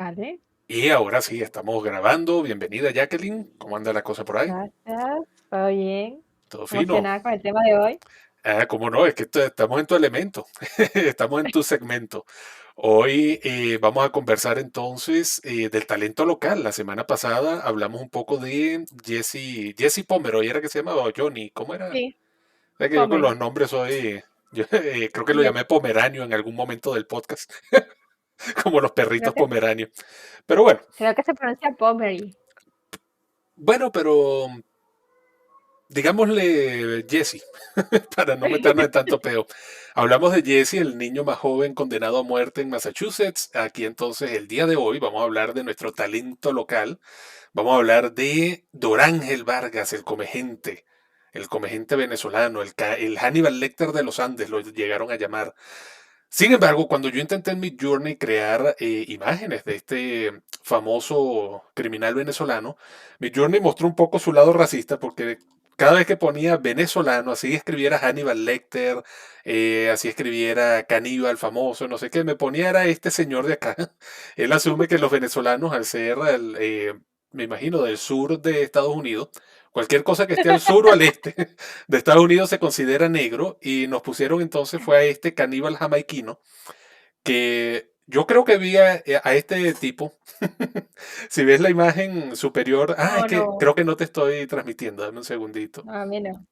Vale, Y ahora sí, estamos grabando. Bienvenida, Jacqueline. ¿Cómo anda la cosa por ahí? gracias. ¿Todo bien? ¿Todo fino? Emocionada con el tema de hoy. Ah, cómo no, es que estamos en tu elemento. Estamos en tu segmento. Hoy vamos a conversar entonces del talento local. La semana pasada hablamos un poco de Jesse Pomeroy, ¿era que se llamaba? O Johnny, ¿cómo era? Sí, Es que yo con Pomery. los nombres soy, yo creo que lo Yes, llamé Pomeranio en algún momento del podcast, como los creo perritos que, pomeranios. Pero bueno, creo que se pronuncia Pomery. pero digámosle Jesse, para no meternos en tanto peo. Hablamos de Jesse, el niño más joven condenado a muerte en Massachusetts. Aquí entonces el día de hoy vamos a hablar de nuestro talento local. Vamos a hablar de Dorángel Vargas, el comegente venezolano, el Hannibal Lecter de los Andes, lo llegaron a llamar. Sin embargo, cuando yo intenté en Midjourney crear imágenes de este famoso criminal venezolano, Midjourney mostró un poco su lado racista porque cada vez que ponía venezolano, así escribiera Hannibal Lecter, así escribiera Caníbal famoso, no sé qué, me ponía era este señor de acá. Él asume que los venezolanos, al ser, me imagino, del sur de Estados Unidos, cualquier cosa que esté al sur o al este de Estados Unidos se considera negro y nos pusieron entonces fue a este caníbal jamaiquino que yo creo que vi a este tipo. Si ves la imagen superior, es No, que no, creo que no te estoy transmitiendo, dame un segundito. no, a mí no.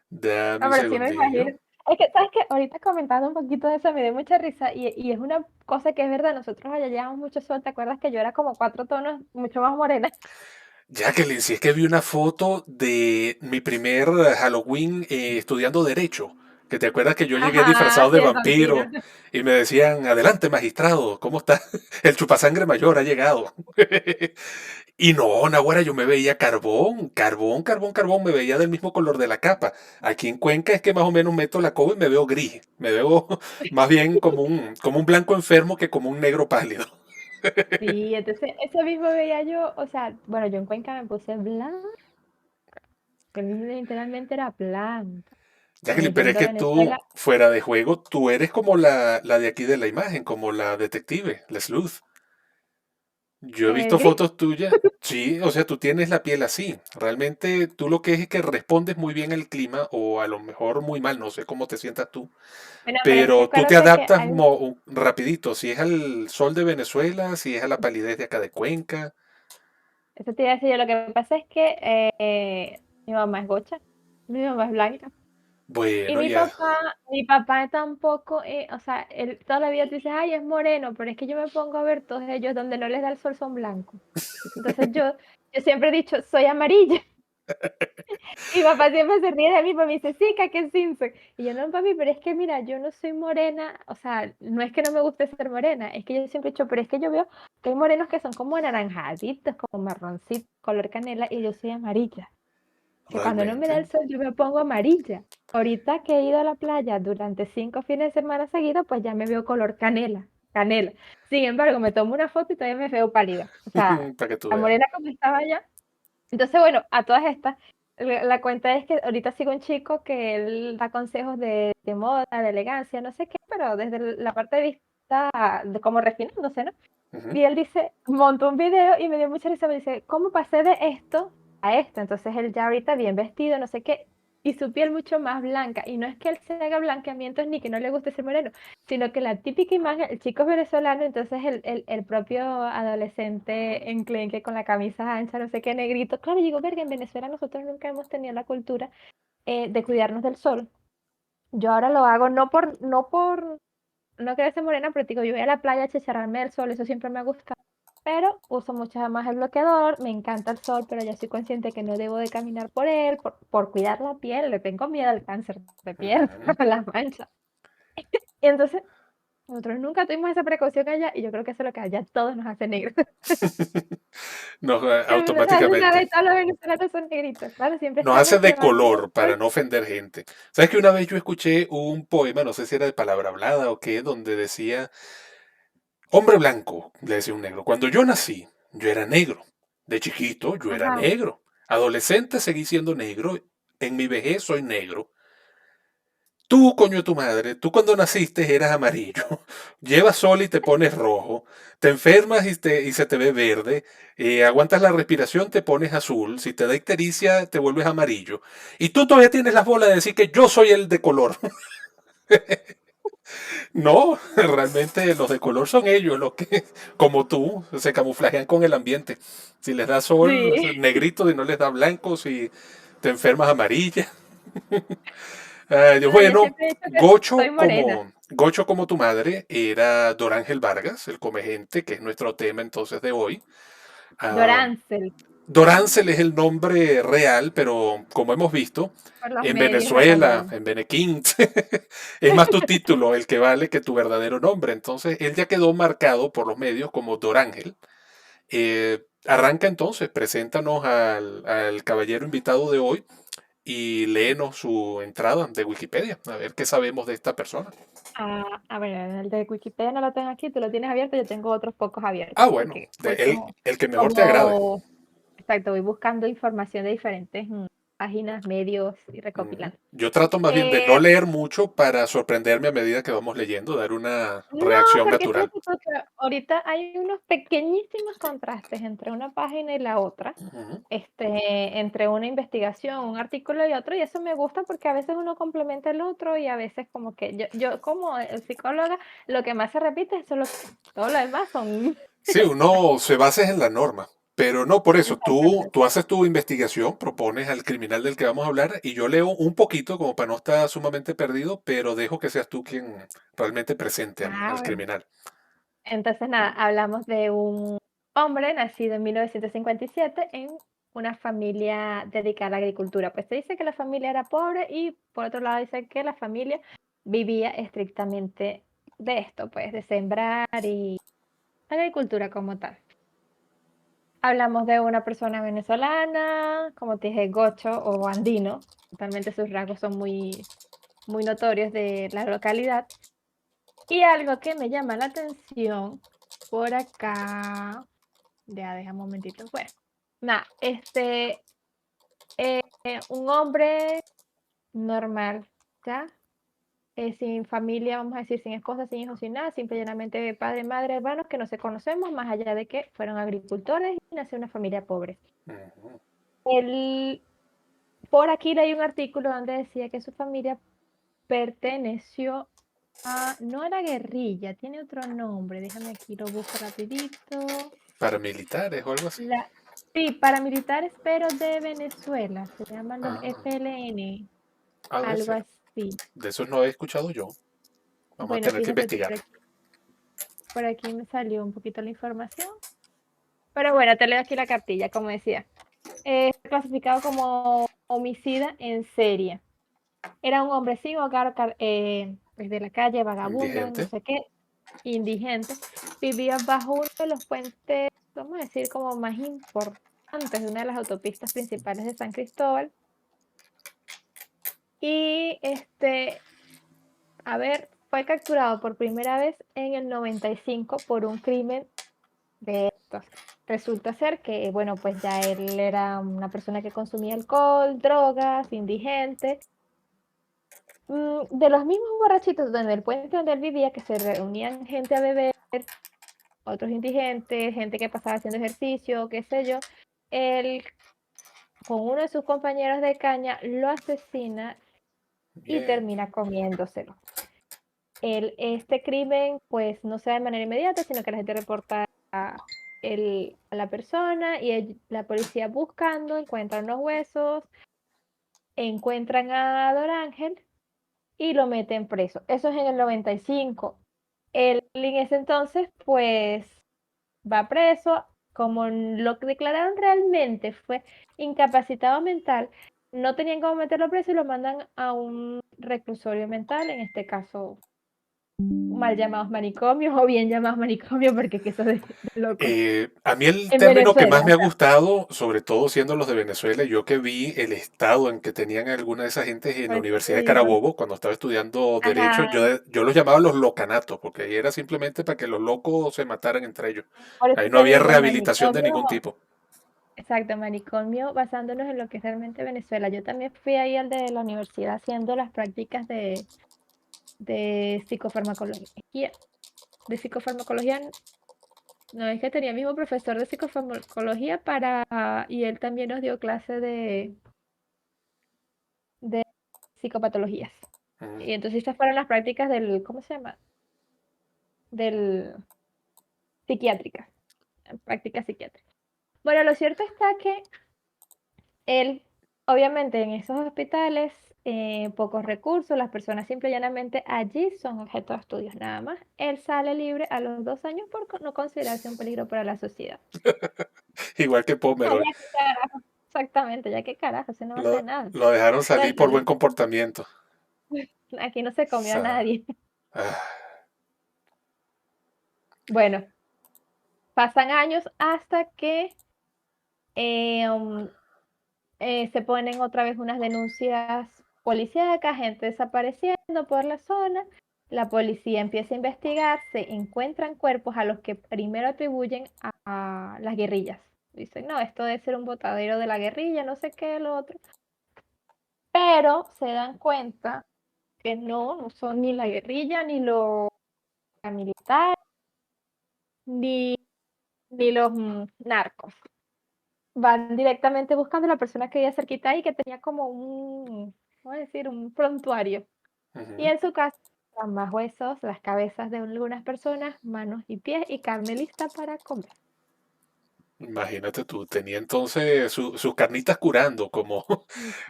Dame No, un pero sí me segundillo. imagino. Es que, ¿sabes qué? Ahorita comentando un poquito de eso me dio mucha risa y es una cosa que es verdad. Nosotros allá llevamos mucho sol. ¿Te acuerdas que yo era como 4 tonos mucho más morena? Jacqueline, si es que vi una foto de mi primer Halloween estudiando Derecho, que te acuerdas que yo llegué Ajá, disfrazado sí, de el vampiro. vampiro y me decían, adelante magistrado, ¿cómo está? El chupasangre mayor ha llegado. Y no, Naguará, yo me veía carbón, me veía del mismo color de la capa. Aquí en Cuenca es que más o menos meto la coba y me veo gris, me veo más bien como un blanco enfermo que como un negro pálido. Sí, entonces eso mismo veía yo. O sea, bueno, yo en Cuenca me puse blanca. Que literalmente era blanca. Jacqueline, pero es Yendo a que tú, Venezuela. fuera de juego, tú eres como la de aquí de la imagen, como la detective, la sleuth. Yo he visto Gris. fotos tuyas, sí, o sea, tú tienes la piel así. Realmente tú lo que es que respondes muy bien al clima o a lo mejor muy mal, no sé cómo te sientas tú, Bueno, pero es que pero tú te acuérdate que adaptas hay, rapidito, si es al sol de Venezuela, si es a la palidez de acá de Cuenca. eso te iba a decir yo, lo que pasa es que mi mamá es gocha, mi mamá es blanca. Y Bueno, mi ya. papá, mi papá tampoco, o sea, él toda la vida te dice, ay, es moreno, pero es que yo me pongo a ver todos ellos donde no les da el sol son blancos. Entonces yo siempre he dicho, soy amarilla. Y mi papá siempre se ríe de mí, porque me dice, sí, que es Simpson. Y yo, no, papi, pero es que mira, yo no soy morena, o sea, no es que no me guste ser morena, es que yo siempre he dicho, pero es que yo veo que hay morenos que son como anaranjaditos, como marroncitos, color canela, y yo soy amarilla. Que cuando no me da Realmente. el sol, yo me pongo amarilla. Ahorita que he ido a la playa durante 5 fines de semana seguidos, pues ya me veo color canela, canela. Sin embargo, me tomo una foto y todavía me veo pálida. O sea, Para que tú la veas. morena como estaba ya. Entonces, bueno, a todas estas, la cuenta es que ahorita sigo un chico que él da consejos de moda, de elegancia, no sé qué, pero desde la parte de vista de como refinándose, ¿no? Ujú. Y él dice, montó un video y me dio mucha risa, me dice, ¿cómo pasé de esto a esto? Entonces él ya ahorita bien vestido, no sé qué, y su piel mucho más blanca. Y no es que él se haga blanqueamientos ni que no le guste ser moreno, sino que la típica imagen, el chico es venezolano, entonces el propio adolescente enclenque con la camisa ancha, no sé qué, negrito. Claro, digo, verga, en Venezuela nosotros nunca hemos tenido la cultura de cuidarnos del sol. Yo ahora lo hago no querer ser morena, pero digo, yo voy a la playa a chicharrarme del sol, eso siempre me ha gustado. Pero uso mucho más el bloqueador, me encanta el sol, pero ya soy consciente que no debo de caminar por él, por cuidar la piel, le tengo miedo al cáncer de piel, Ujú. a las manchas. Y entonces, nosotros nunca tuvimos esa precaución allá, y yo creo que eso es lo que allá todos nos hace negros. Nos, La gente automáticamente. sabe, todos los venezolanos son negritos, claro, siempre Nos estamos hace de quemando el color para sol. no ofender gente. ¿Sabes que una vez yo escuché un poema, no sé si era de palabra hablada o qué, donde decía, hombre blanco, le decía un negro, cuando yo nací, yo era negro. De chiquito, yo era Ajá. negro. Adolescente seguí siendo negro. En mi vejez soy negro. Tú, coño de tu madre, tú cuando naciste eras amarillo, llevas sol y te pones rojo, te enfermas y se te ve verde, aguantas la respiración, te pones azul, si te da ictericia, te vuelves amarillo. Y tú todavía tienes las bolas de decir que yo soy el de color. No, realmente los de color son ellos los que, como tú, se camuflajean con el ambiente. Si les da sol, Sí. negrito, y no les da blanco, si te enfermas amarilla. Ay, Dios, No, yo bueno, siempre he dicho que soy morena. Gocho como tu madre era Dorángel Vargas, el comegente, que es nuestro tema entonces de hoy. Ah, Dorancel, Doráncel es el nombre real, pero como hemos visto, por los en medios lo Venezuela, cambiaron. en Benequint, es más tu título el que vale que tu verdadero nombre. Entonces, él ya quedó marcado por los medios como Dorángel. Arranca entonces, preséntanos al caballero invitado de hoy y léenos su entrada de Wikipedia, a ver qué sabemos de esta persona. A ver, el de Wikipedia no lo tengo aquí, tú lo tienes abierto, yo tengo otros pocos Ah, abiertos, bueno, porque voy el que mejor te agrade. como, exacto, voy buscando información de diferentes páginas, medios y Ujú. recopilando. Yo trato más bien de no Eh, leer mucho para sorprenderme a medida que vamos leyendo, dar una no, reacción porque natural. fíjate tú que ahorita hay unos pequeñísimos contrastes entre una página y la otra, Ujú. entre una investigación, un artículo y otro, y eso me gusta porque a veces uno complementa el otro y a veces como que yo como psicóloga, lo que más se repite es solo, todo lo demás son... Sí, uno se basa en la norma, pero no por eso. Exactamente. Tú haces tu investigación, propones al criminal del que vamos a hablar y yo leo un poquito como para no estar sumamente perdido, pero dejo que seas tú quien realmente presente al Bueno. criminal. Entonces, nada, hablamos de un hombre nacido en 1957 en una familia dedicada a la agricultura. Pues se dice que la familia era pobre y por otro lado dice que la familia vivía estrictamente de esto, pues de sembrar y agricultura como tal. Hablamos de una persona venezolana, como te dije, gocho o andino. Totalmente sus rasgos son muy notorios de la localidad. Y algo que me llama la atención por acá, ya deja un momentito, bueno, nada, un hombre normal, ¿ya? Sin familia, vamos a decir, sin esposa, sin hijos, sin nada, simple y llanamente padre, madre, hermanos que no se conocemos, más allá de que fueron agricultores y nació en una familia pobre. Ujú. Él, por aquí leí un artículo donde decía que su familia perteneció no era guerrilla, tiene otro nombre, déjame aquí, lo busco rapidito. Paramilitares o algo así. Sí, paramilitares, pero de Venezuela, se llaman los Ah, FLN, debe algo ser. así. De esos no he escuchado yo. Vamos a Bueno, tener que fíjate tú, investigar. por aquí me salió un poquito la información, pero bueno, te leo aquí la cartilla, como decía. Clasificado como homicida en serie. Era un hombre sin hogar, pues de la calle, vagabundo, no Indigente. sé qué, indigente. Vivía bajo uno de los puentes, vamos a decir, como más importantes de una de las autopistas principales de San Cristóbal. Y a ver, fue capturado por primera vez en el 95 por un crimen de estos. Resulta ser que, bueno, pues ya él era una persona que consumía alcohol, drogas, indigente. De los mismos borrachitos donde el puente donde él vivía, que se reunían gente a beber, otros indigentes, gente que pasaba haciendo ejercicio, qué sé yo, él con uno de sus compañeros de caña lo asesina y Bien. termina comiéndoselo. Este crimen pues no se da de manera inmediata, sino que la gente reporta a la persona y la policía buscando, encuentran los huesos, encuentran a Don Ángel y lo meten preso. Eso es en el 95. Él en ese entonces pues va preso, como lo que declararon realmente fue incapacitado mental, no tenían cómo meterlo preso y lo mandan a un reclusorio mental, en este caso mal llamados manicomios o bien llamados manicomios, porque que eso de locos. A mí el En término que más Venezuela, me ha gustado, sobre todo siendo los de Venezuela, yo que vi el estado en que tenían alguna de esas gentes en la por eso te Universidad de digo. Carabobo, cuando estaba estudiando Derecho, Ajá, yo los llamaba los locanatos, porque ahí era simplemente para que los locos se mataran entre ellos. por eso Ahí no te había digo, rehabilitación de manicomio, ningún tipo. exacto, manicomio, basándonos en lo que es realmente Venezuela. Yo también fui ahí al de la universidad haciendo las prácticas de psicofarmacología. De psicofarmacología, no es que tenía el mismo profesor de psicofarmacología y él también nos dio clase de psicopatologías. Mm, Y entonces estas fueron las prácticas del, ¿cómo se llama? Del psiquiátrica, prácticas psiquiátricas. Bueno, lo cierto está que él, obviamente, en esos hospitales, pocos recursos, las personas simple y llanamente allí son objeto de estudios nada más. Él sale libre a los 2 años por no considerarse un peligro para la sociedad. igual que Ah, Pomeroy. ya qué carajo. Exactamente, ya qué carajo, ese no va a hacer nada. Lo dejaron salir por buen Suéltalo. comportamiento. Aquí no se comió a Sa- nadie. ah, Bueno, pasan años hasta que eh, um, se ponen otra vez unas denuncias policíacas, gente desapareciendo por la zona. La policía empieza a investigar, se encuentran cuerpos a los que primero atribuyen a las guerrillas. Dicen, no, esto debe ser un botadero de la guerrilla, no sé qué, lo otro. Pero se dan cuenta que no son ni la guerrilla, ni los militares, ni, ni los narcos. Van directamente buscando a la persona que había cerquita y que tenía como ¿cómo decir? Un prontuario. Y ujú. en su casa están más huesos, las cabezas de algunas personas, manos y pies y carne lista para comer. Imagínate tú, tenía entonces sus carnitas curando, como,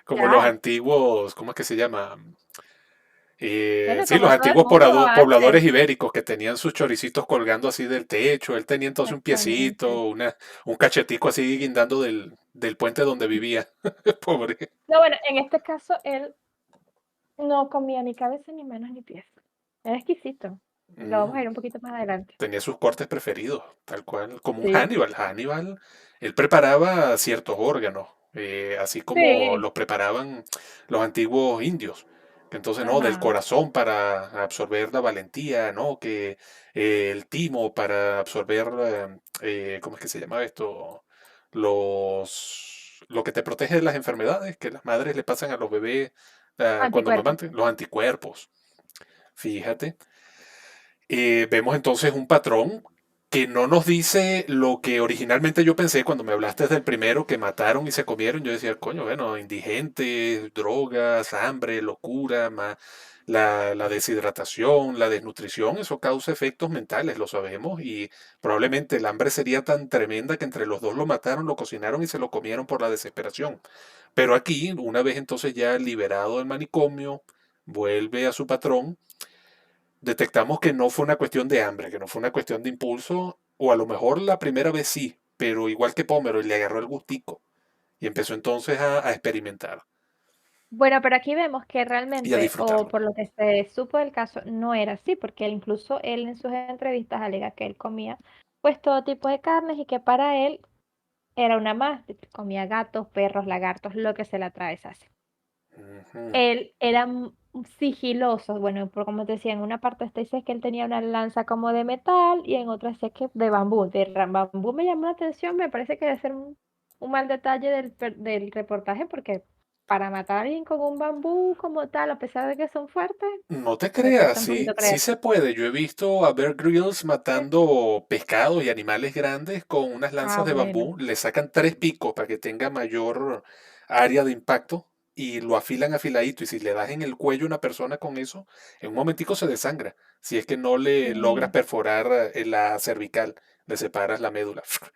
como los Ya, antiguos, ¿cómo es que se llama? bueno, Sí, los como todo el antiguos mundo pobladores antes. ibéricos que tenían sus choricitos colgando así del techo. Él tenía entonces un Exactamente. piecito, un cachetico así guindando del puente donde vivía. Pobre. No, bueno, en este caso él no comía ni cabeza, ni manos, ni pies. Era exquisito. Lo vamos a Mm, ir un poquito más adelante. tenía sus cortes preferidos, tal cual, como un Sí. Hannibal. Hannibal, él preparaba ciertos órganos, así como Sí. los preparaban los antiguos indios. Que entonces, no, del Ajá. corazón para absorber la valentía, ¿no? Que el timo para absorber, ¿cómo es que se llama esto? Lo que te protege de las enfermedades que las madres le pasan a los bebés cuando Anticuerpos. mamanten, los anticuerpos. Fíjate. Vemos entonces un patrón que no nos dice lo que originalmente yo pensé cuando me hablaste del primero que mataron y se comieron. Yo decía, coño, bueno, indigentes, drogas, hambre, locura, la deshidratación, la desnutrición, eso causa efectos mentales, lo sabemos, y probablemente el hambre sería tan tremenda que entre los dos lo mataron, lo cocinaron y se lo comieron por la desesperación. Pero aquí, una vez entonces ya liberado del manicomio, vuelve a su patrón, detectamos que no fue una cuestión de hambre, que no fue una cuestión de impulso, o a lo mejor la primera vez sí, pero igual que Pomero, le agarró el gustico y empezó entonces a experimentar Bueno, pero aquí vemos que y a realmente, o disfrutarlo. por lo que se supo del caso, no era así, porque incluso él en sus entrevistas alega que él comía pues todo tipo de carnes y que para él era una más, comía gatos, perros, lagartos, lo que se le atravesase. Ujú. Él era sigiloso, bueno, por como te decía, en una parte esta dice que él tenía una lanza como de metal y en otra dice que de bambú. Bambú me llamó la atención, me parece que debe ser un mal detalle del reportaje porque para matar a alguien con un bambú como tal, a pesar de que son fuertes, No te me creas, cuesta un sí, poquito sí creer. se puede. Yo he visto a Bear Grylls matando pescados y animales grandes con unas Ah, lanzas de bueno. bambú. Le sacan tres picos para que tenga mayor área de impacto y lo afilan afiladito. Y si le das en el cuello a una persona con eso, en un momentico se desangra. Si es que no le logras Sí. perforar la cervical, le separas la médula. O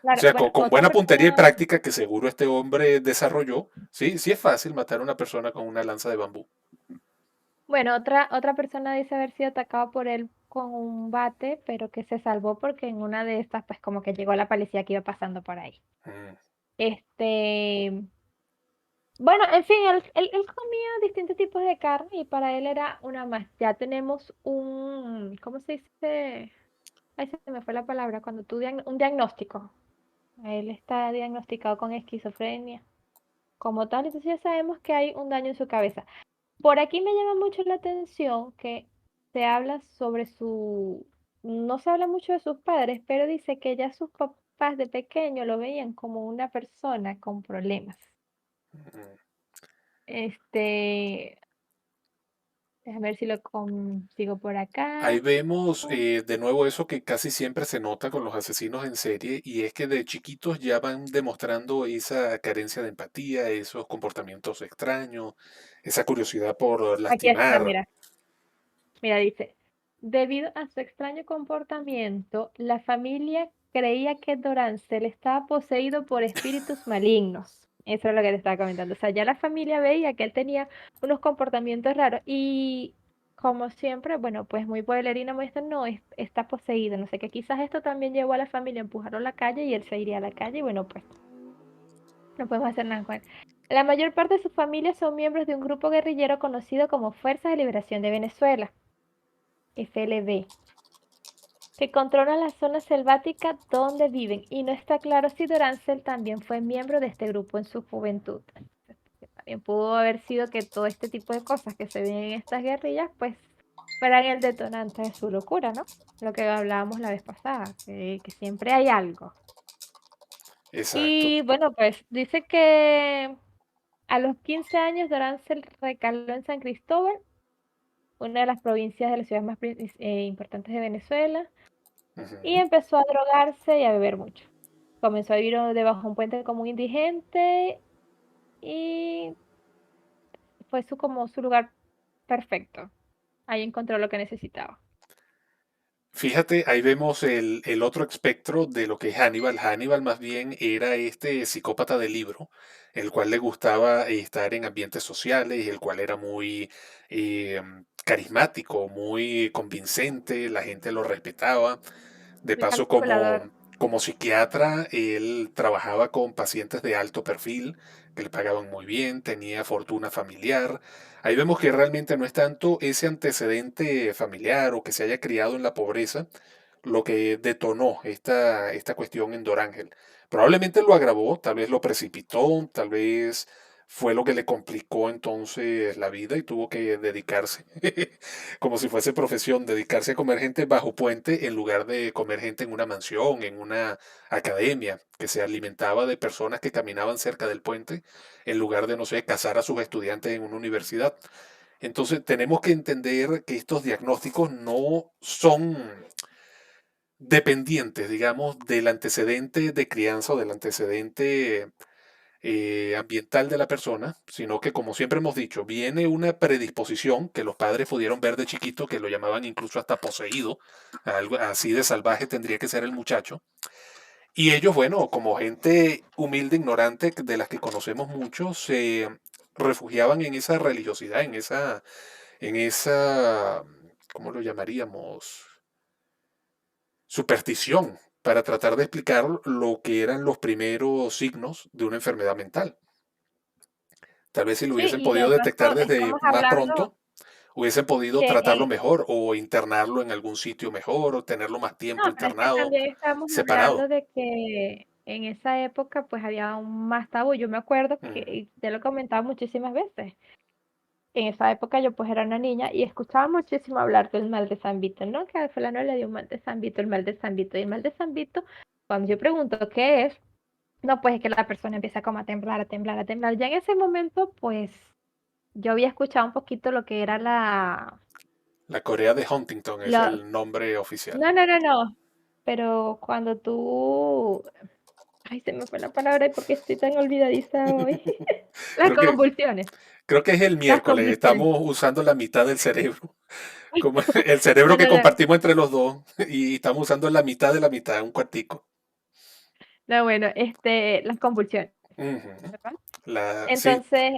Claro, sea, bueno, con otra buena puntería y persona, práctica que seguro este hombre desarrolló, sí, sí es fácil matar a una persona con una lanza de bambú. bueno, otra persona dice haber sido atacado por él con un bate, pero que se salvó porque en una de estas, pues como que llegó la policía que iba pasando por ahí. Mm, Este, bueno, en fin, él comía distintos tipos de carne y para él era una más. Ya tenemos ¿cómo se dice? Ay, se me fue la palabra, cuando un diagnóstico. Él está diagnosticado con esquizofrenia. Como tal, entonces ya sabemos que hay un daño en su cabeza. Por aquí me llama mucho la atención que se habla sobre su no se habla mucho de sus padres, pero dice que ya sus papás de pequeño lo veían como una persona con problemas. Mm. Este, déjame ver si lo consigo por Ahí acá. vemos de nuevo eso que casi siempre se nota con los asesinos en serie y es que de chiquitos ya van demostrando esa carencia de empatía, esos comportamientos extraños, esa curiosidad por Aquí está, lastimar. mira. Mira, dice, debido a su extraño comportamiento, la familia creía que Dorancel estaba poseído por espíritus malignos. Eso es lo que te estaba comentando. O sea, ya la familia veía que él tenía unos comportamientos raros y como siempre, bueno, pues muy pueblerino me dicen, no, está poseído, no sé qué. Quizás esto también llevó a la familia a empujarlo a la calle y él se iría a la calle y bueno, pues no podemos hacer nada con él. La mayor parte de su familia son miembros de un grupo guerrillero conocido como Fuerzas de Liberación de Venezuela, FLB, que controlan la zona selvática donde viven, y no está claro si Dorancel también fue miembro de este grupo en su juventud. Que también pudo haber sido que todo este tipo de cosas que se ven en estas guerrillas, pues fueran el detonante de su locura, ¿no? Lo que hablábamos la vez pasada, que siempre hay algo. Exacto. Y bueno, pues dice que a los 15 años Dorancel recaló en San Cristóbal, una de las provincias de las ciudades más importantes de Venezuela, y Ujú. empezó a drogarse y a beber mucho. Comenzó a vivir debajo de un puente como un indigente y fue como su lugar perfecto. Ahí encontró lo que necesitaba. Fíjate, ahí vemos el otro espectro de lo que es Hannibal. Hannibal más bien era este psicópata de libro, el cual le gustaba estar en ambientes sociales, el cual era muy carismático, muy convincente, la gente lo respetaba. De El paso, como, calculador. como psiquiatra, él trabajaba con pacientes de alto perfil, que le pagaban muy bien, tenía fortuna familiar. Ahí vemos que realmente no es tanto ese antecedente familiar o que se haya criado en la pobreza lo que detonó esta cuestión en Dorángel. Probablemente lo agravó, tal vez lo precipitó, tal vez fue lo que le complicó entonces la vida y tuvo que dedicarse, como si fuese profesión, dedicarse a comer gente bajo puente en lugar de comer gente en una mansión, en una academia, que se alimentaba de personas que caminaban cerca del puente, en lugar de, no sé, cazar a sus estudiantes en una universidad. Entonces tenemos que entender que estos diagnósticos no son dependientes, digamos, del antecedente de crianza o del antecedente ambiental de la persona, sino que, como siempre hemos dicho, viene una predisposición que los padres pudieron ver de chiquito, que lo llamaban incluso hasta poseído, algo así de salvaje tendría que ser el muchacho. Y ellos, bueno, como gente humilde, ignorante, de las que conocemos mucho, se refugiaban en esa religiosidad, en esa, ¿cómo lo llamaríamos? Superstición, para tratar de explicar lo que eran los primeros signos de una enfermedad mental. Tal vez si lo Sí, hubiesen y podido de detectar paso desde estamos más hablando pronto, hubiesen podido que tratarlo mejor o internarlo en algún sitio mejor o tenerlo más tiempo no, pero es que internado, también estamos hablando separado. de que en esa época pues había un más tabú. Yo me acuerdo que, Mm, y te lo he comentado muchísimas veces, en esa época yo pues era una niña y escuchaba muchísimo hablar del mal de San Vito, ¿no? Que a fulano le dio un mal de San Vito, el mal de San Vito. Y el mal de San Vito, cuando yo pregunto qué es, no, pues es que la persona empieza como a temblar, a temblar, a temblar. Ya en ese momento, pues yo había escuchado un poquito lo que era La Corea de Huntington es la, el nombre oficial. no, no, no, no. Pero cuando tú, ay, se me fue la palabra y porque estoy tan olvidadiza hoy. Las Creo que, convulsiones, creo que es el las miércoles, convulsiones. estamos usando la mitad del cerebro, como el cerebro No, que no, no. compartimos entre los dos, y estamos usando la mitad de la mitad, un cuartico. No, bueno, las convulsiones, Ujú. ¿verdad? Sí, Entonces,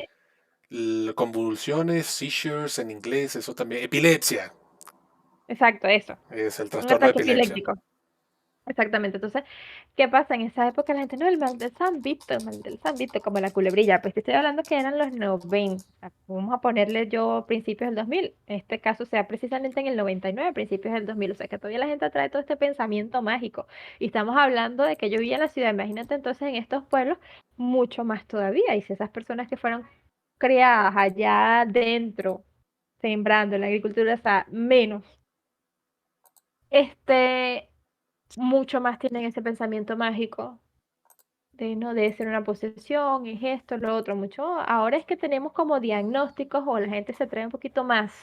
convulsiones, seizures en inglés, eso también. Epilepsia exacto, eso. es el Un trastorno de ataque epilepsia. epiléptico. Exactamente. Entonces, ¿qué pasa? En esa época la gente, no, el mal del San Vito, el mal del San Vito, como la culebrilla. Pues te estoy hablando que eran los 90. Vamos a ponerle yo principios del 2000. En este caso sea precisamente en el 99, principios del 2000. O sea, que todavía la gente trae todo este pensamiento mágico. Y estamos hablando de que yo vivía en la ciudad. Imagínate entonces en estos pueblos, mucho más todavía. Y si esas personas que fueron criadas allá dentro, sembrando en la agricultura, o sea, menos. este, mucho más tienen ese pensamiento mágico de no de ser una posesión, es esto, lo otro, mucho. Ahora es que tenemos como diagnósticos o la gente se atreve un poquito más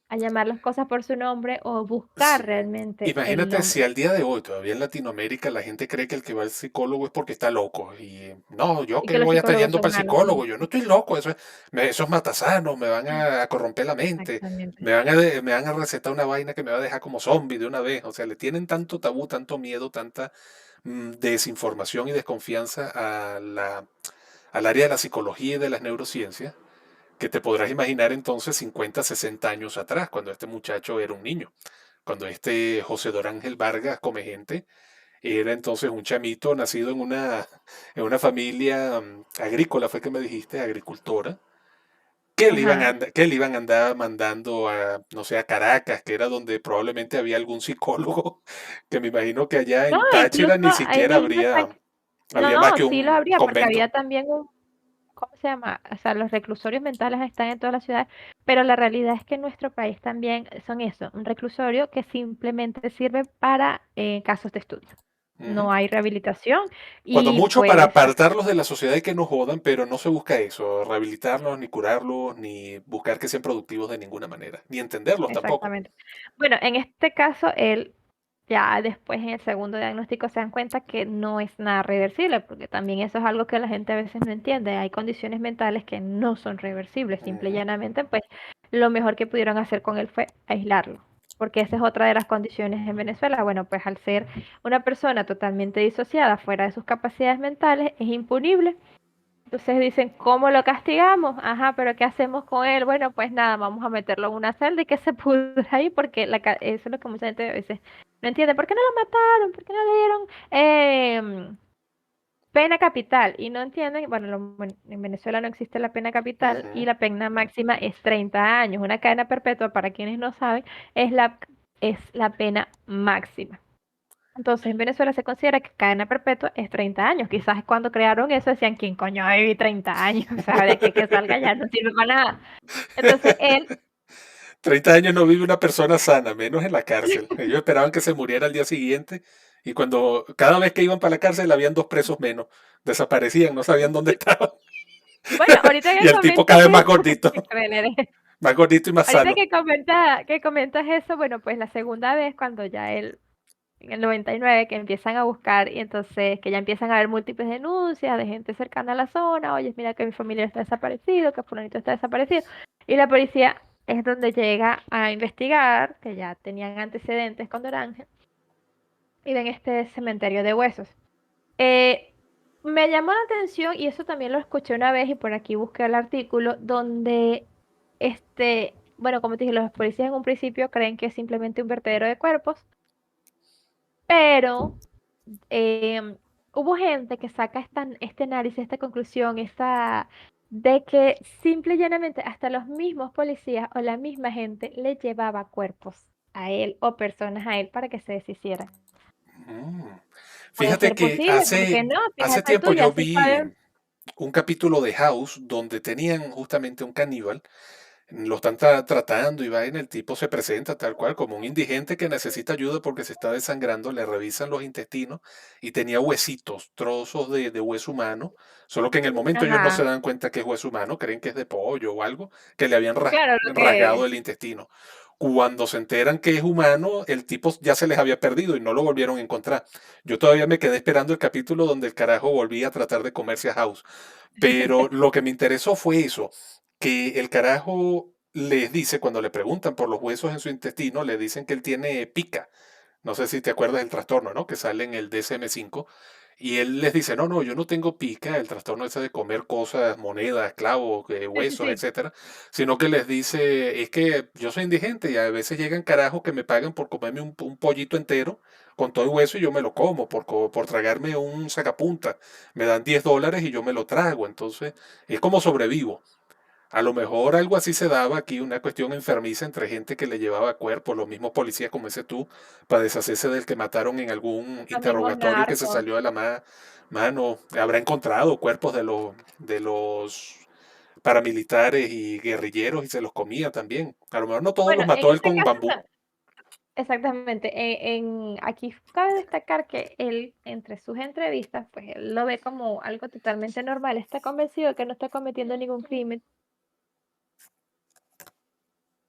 a llamar las cosas por su nombre o buscar realmente el Imagínate si nombre. al día de hoy, todavía en Latinoamérica, la gente cree que el que va al psicólogo es porque está loco. Y no, yo Y que que los voy a estar psicólogos yendo son para el malos. psicólogo, yo no estoy loco, eso es matasano, me van a corromper la mente, Exactamente. me van a recetar una vaina que me va a dejar como zombie de una vez. O sea, le tienen tanto tabú, tanto miedo, tanta desinformación y desconfianza al área de la psicología y de las neurociencias, que te podrás imaginar entonces 50, 60 años atrás, cuando este muchacho era un niño. Cuando este José Dorángel Vargas Comegente era entonces un chamito nacido en una familia agrícola, fue que me dijiste, agricultora, Ajá. que le iban a andar mandando a, no sé, a Caracas, que era donde probablemente había algún psicólogo, que me imagino que allá No, en Táchira incluso ni ahí siquiera mismo habría, no, había más no, que sí lo un habría, porque convento. había también un, ¿cómo se llama? O sea, los reclusorios mentales están en todas las ciudades, pero la realidad es que en nuestro país también son eso, un reclusorio que simplemente sirve para casos de estudio. Ujú. No hay rehabilitación Cuando y mucho para pues apartarlos de la sociedad y que no jodan, pero no se busca eso, rehabilitarlos, ni curarlos, ni buscar que sean productivos de ninguna manera, ni entenderlos tampoco. exactamente. Bueno, en este caso, él ya después en el segundo diagnóstico se dan cuenta que no es nada reversible, porque también eso es algo que la gente a veces no entiende. Hay condiciones mentales que no son reversibles, simple y Ujú, llanamente, pues lo mejor que pudieron hacer con él fue aislarlo, porque esa es otra de las condiciones en Venezuela. Bueno, pues al ser una persona totalmente disociada, fuera de sus capacidades mentales, es impunible. Entonces dicen, ¿cómo lo castigamos? Ajá, pero ¿qué hacemos con él? Bueno, pues nada, vamos a meterlo en una celda y que se pudra ahí, porque eso es lo que mucha gente a veces no entiende. ¿Por qué no lo mataron? ¿Por qué no le dieron pena capital? Y no entienden, bueno, en Venezuela no existe la pena capital y ujú. la pena máxima es 30 años. Una cadena perpetua, para quienes no saben, es la pena máxima. Entonces, en Venezuela se considera que cadena perpetua es 30 años. Quizás cuando crearon eso decían, ¿quién coño va a vivir 30 años? O sea, de aquí a que salga ya no sirve para nada. Entonces, él, 30 años no vive una persona sana, menos en la cárcel. Ellos esperaban que se muriera al día siguiente y cada vez que iban para la cárcel habían dos presos menos. Desaparecían, no sabían dónde estaban. bueno, ahorita Y que el tipo comentas cada vez más eso, gordito, qué cruel eres. más gordito y más Ahorita sano. que comentas eso, bueno, pues la segunda vez cuando ya él, en el 99, que empiezan a buscar y entonces que ya empiezan a haber múltiples denuncias de gente cercana a la zona, oye, mira que mi familia está desaparecido, que fulanito está desaparecido. Y la policía es donde llega a investigar, que ya tenían antecedentes con Dorange, y ven este cementerio de huesos. Eh, Me llamó la atención, y eso también lo escuché una vez, y por aquí busqué el artículo, donde, bueno, como te dije, los policías en un principio creen que es simplemente un vertedero de cuerpos, pero hubo gente que saca este análisis, esta conclusión, de que simple y llanamente hasta los mismos policías o la misma gente le llevaba cuerpos a él o personas a él para que se deshicieran. Mm. Puede Fíjate ser que posible, ¿por hace, qué no? hace Fíjate tú, tiempo ya yo se vi sabe. un capítulo de House donde tenían justamente un caníbal. Lo están tratando y va en el tipo se presenta tal cual como un indigente que necesita ayuda porque se está desangrando, le revisan los intestinos y tenía huesitos, trozos de hueso humano, solo que en el momento ellos no se Ajá, dan cuenta que es hueso humano, creen que es de pollo o algo, que le habían claro, lo rasgado que... el intestino. Cuando se enteran que es humano, el tipo ya se les había perdido y no lo volvieron a encontrar. Yo todavía me quedé esperando el capítulo donde el carajo volvía a tratar de comerse a House. Pero lo que me interesó fue eso, que el carajo les dice, cuando le preguntan por los huesos en su intestino, le dicen que él tiene pica. No sé si te acuerdas del trastorno, ¿no? Que sale en el DSM-5. Y él les dice, no, no, yo no tengo pica, el trastorno ese de comer cosas, monedas, clavos, Sí, sí, huesos, sí. etcétera, sino que les dice, es que yo soy indigente y a veces llegan carajos que me pagan por comerme un pollito entero con todo el hueso y yo me lo como, por tragarme un sacapunta. Me dan $10 y yo me lo trago. Entonces, es como sobrevivo. A lo mejor algo así se daba aquí, una cuestión enfermiza entre gente que le llevaba cuerpos, los mismos policías como ese tú, para deshacerse del que mataron en algún Los mismos interrogatorio que se narcos. salió de la mano. Habrá encontrado cuerpos de los paramilitares y guerrilleros y se los comía también. A lo mejor no todos los Bueno, en mató él ese con caso, bambú. exactamente. Aquí cabe destacar que él, entre sus entrevistas, pues él lo ve como algo totalmente normal. Está convencido de que no está cometiendo ningún crimen.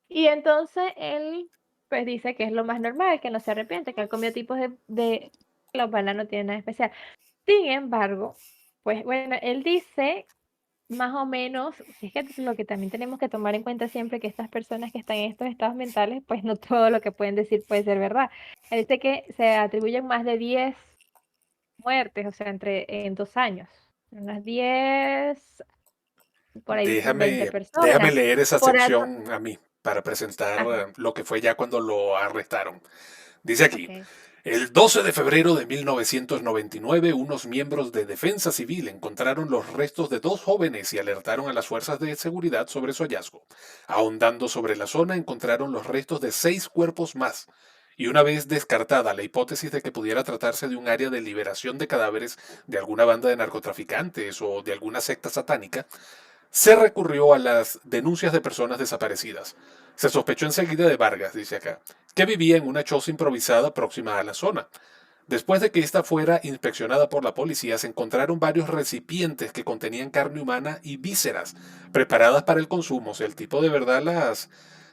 Y entonces él, pues dice que es lo más normal, que no se arrepiente, que él comió tipos de los balas no tienen nada especial. Sin embargo, pues bueno, él dice más o menos, si es que lo que también tenemos que tomar en cuenta siempre que estas personas que están en estos estados mentales, pues no todo lo que pueden decir puede ser verdad. Él dice que se atribuyen más de 10 muertes, o sea, en 2 años. Unas 10 por ahí 20 Déjame personas. leer esa Por sección a mí para presentar Ajá, lo que fue ya cuando lo arrestaron. Dice aquí, ok. el 12 de febrero de 1999, unos miembros de Defensa Civil encontraron los restos de dos jóvenes y alertaron a las fuerzas de seguridad sobre su hallazgo. Ahondando sobre la zona, encontraron los restos de 6 cuerpos más. Y una vez descartada la hipótesis de que pudiera tratarse de un área de liberación de cadáveres de alguna banda de narcotraficantes o de alguna secta satánica, se recurrió a las denuncias de personas desaparecidas. Se sospechó enseguida de Vargas, dice acá, que vivía en una choza improvisada próxima a la zona. Después de que ésta fuera inspeccionada por la policía, se encontraron varios recipientes que contenían carne humana y vísceras preparadas para el consumo. O sea, el tipo de verdad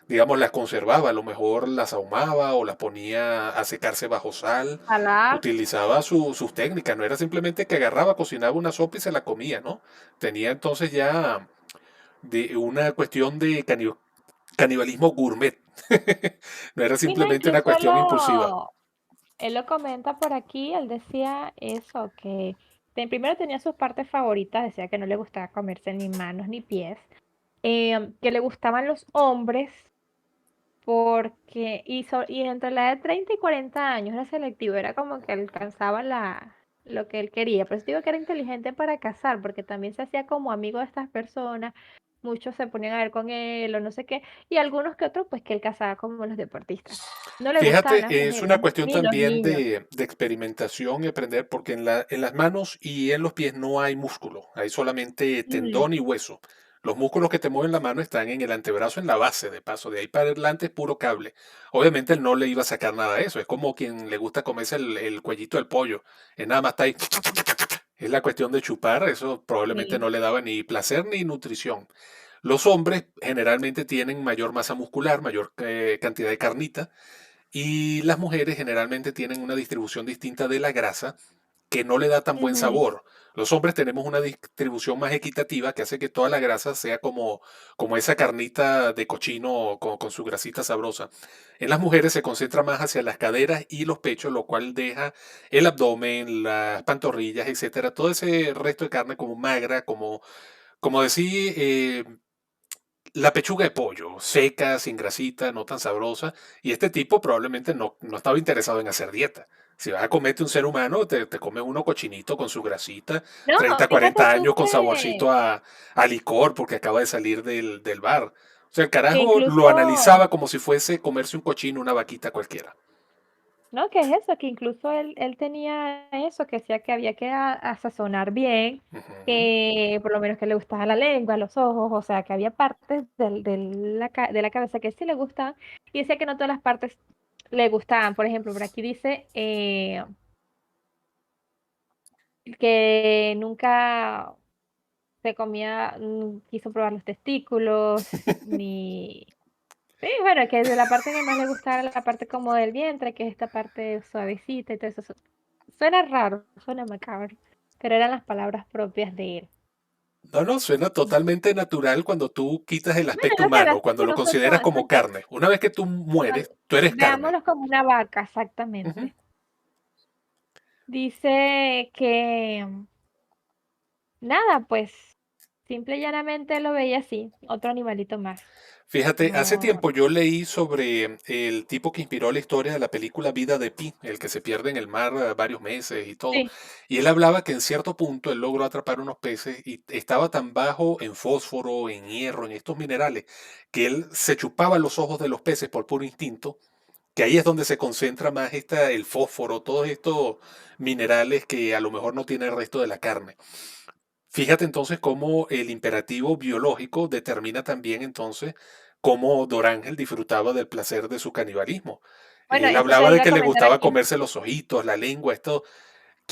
digamos, las conservaba, a lo mejor las ahumaba o las ponía a secarse bajo sal, Ojalá. utilizaba sus técnicas, no era simplemente que agarraba, cocinaba una sopa y se la comía, ¿no? Tenía entonces ya de una cuestión de canibalismo gourmet. No era Y no, simplemente una incluso cuestión impulsiva. él lo comenta por aquí, él decía eso, que primero tenía sus partes favoritas, decía que no le gustaba comerse ni manos ni pies, que le gustaban los hombres porque, y entre la edad de 30 y 40 años era selectivo, era como que alcanzaba lo que él quería. Pero digo que era inteligente para cazar, porque también se hacía como amigo de estas personas, muchos se ponían a ver con él o no sé qué, y algunos que otros, pues que él cazaba como los deportistas. No le gustaban las Fíjate, es una mujeres, cuestión ni los también niños. de experimentación y aprender, porque en las manos y en los pies no hay músculo, hay solamente Ujú. tendón y hueso. Los músculos que te mueven la mano están en el antebrazo, en la base, de paso, de ahí para adelante es puro cable. Obviamente él no le iba a sacar nada de eso, es como quien le gusta comerse el cuellito del pollo, nada más está ahí. Es la cuestión de chupar, eso probablemente Sí. no le daba ni placer ni nutrición. Los hombres generalmente tienen mayor masa muscular, mayor cantidad de carnita, y las mujeres generalmente tienen una distribución distinta de la grasa que no le da tan buen Ujú, sabor. Los hombres tenemos una distribución más equitativa que hace que toda la grasa sea como esa carnita de cochino con su grasita sabrosa. En las mujeres se concentra más hacia las caderas y los pechos, lo cual deja el abdomen, las pantorrillas, etcétera, todo ese resto de carne como magra, como decir, la pechuga de pollo, seca, sin grasita, no tan sabrosa. Y este tipo probablemente no estaba interesado en hacer dieta. Si vas a comerte un ser humano, te comes uno cochinito con su grasita, no, 30, fíjate 40 tú años con saborcito a licor porque acaba de salir del bar. O sea, el que carajo lo incluso analizaba como si fuese comerse un cochino, una vaquita cualquiera. no, ¿qué es eso? Que incluso él tenía eso, que decía que había que sazonar bien, Ujú. que por lo menos que le gustaba la lengua, los ojos, o sea, que había partes de la cabeza que sí le gustaban, y decía que no todas las partes le gustaban. Por ejemplo, por aquí dice que nunca se comía, quiso probar los testículos, ni... Sí, bueno, que de la parte que más le gustaba era la parte como del vientre, que es esta parte suavecita y todo eso. Suena raro, suena macabro, pero eran las palabras propias de él. No, no, suena totalmente natural cuando tú quitas el Bueno, aspecto lo que humano, hace cuando que lo nosotros, consideras como exacto, carne. Una vez que tú cuan- mueres, tú eres carne. veámoslo como una vaca, Ujú. exactamente. Dice que nada, pues simple y llanamente lo veía así, otro animalito más. Fíjate, hace No, tiempo yo leí sobre el tipo que inspiró la historia de la película Vida de Pi, el que se pierde en el mar varios meses y todo. sí, Y él hablaba que en cierto punto él logró atrapar unos peces y estaba tan bajo en fósforo, en hierro, en estos minerales, que él se chupaba los ojos de los peces por puro instinto, que ahí es donde se concentra más el fósforo, todos estos minerales que a lo mejor no tiene el resto de la carne. Fíjate entonces cómo el imperativo biológico determina también entonces cómo Dorángel disfrutaba del placer de su canibalismo. Bueno, Él eso te hablaba de iba a que le comentar gustaba aquí. comerse los ojitos, la lengua, esto.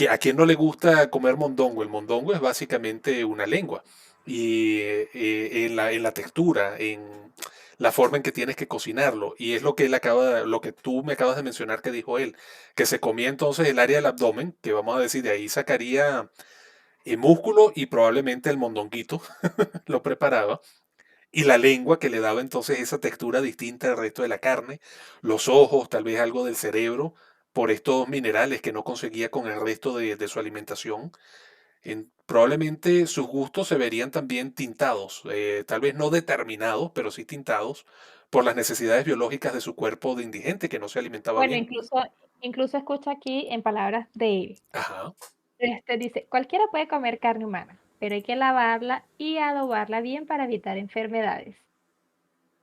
¿A quién no le gusta comer mondongo? El mondongo es básicamente una lengua. Y en la textura, en la forma en que tienes que cocinarlo. Y es lo que él acaba, lo que tú me acabas de mencionar que dijo él, que se comía entonces el área del abdomen, que vamos a decir, de ahí sacaría músculo y probablemente el mondonguito lo preparaba. Y la lengua que le daba entonces esa textura distinta al resto de la carne, los ojos, tal vez algo del cerebro, por estos minerales que no conseguía con el resto de su alimentación. Probablemente sus gustos se verían también tintados, tal vez no determinados, pero sí tintados por las necesidades biológicas de su cuerpo de indigente que no se alimentaba Bueno, bien. incluso escucha aquí en palabras de él. Ajá, Dice, cualquiera puede comer carne humana, pero hay que lavarla y adobarla bien para evitar enfermedades.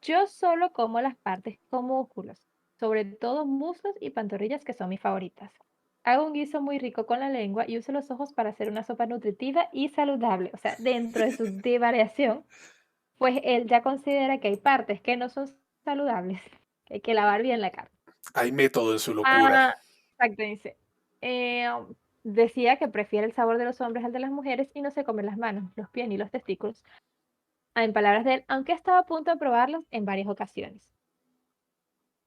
Yo solo como las partes con músculos, sobre todo muslos y pantorrillas que son mis favoritas. Hago un guiso muy rico con la lengua y uso los ojos para hacer una sopa nutritiva y saludable. O sea, dentro de su variación, pues él ya considera que hay partes que no son saludables, que hay que lavar bien la carne. hay método en su locura. Ah, exacto, dice. Decía que prefiere el sabor de los hombres al de las mujeres y no se come las manos, los pies ni los testículos. En palabras de él, aunque estaba a punto de probarlos en varias ocasiones.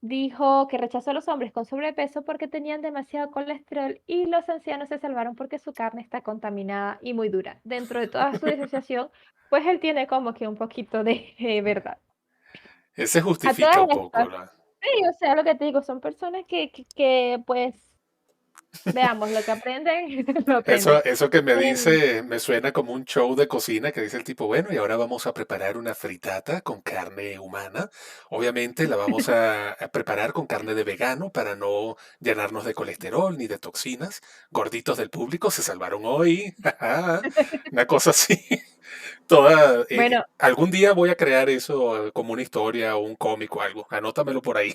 Dijo que rechazó a los hombres con sobrepeso porque tenían demasiado colesterol y los ancianos se salvaron porque su carne está contaminada y muy dura. Dentro de toda su disociación, pues él tiene como que un poquito de verdad. Él se A justifica todas un poco, estas, ¿verdad? sí, o sea, lo que te digo, son personas que pues, veamos, lo que aprenden, lo aprenden. Eso que me Em, dice me suena como un show de cocina que dice el tipo, bueno, y ahora vamos a preparar una fritata con carne humana. Obviamente la vamos a preparar con carne de vegano para no llenarnos de colesterol ni de toxinas. Gorditos del público se salvaron hoy. Una cosa así. Toda, bueno, algún día voy a crear eso como una historia o un cómic o algo. Anótamelo por ahí.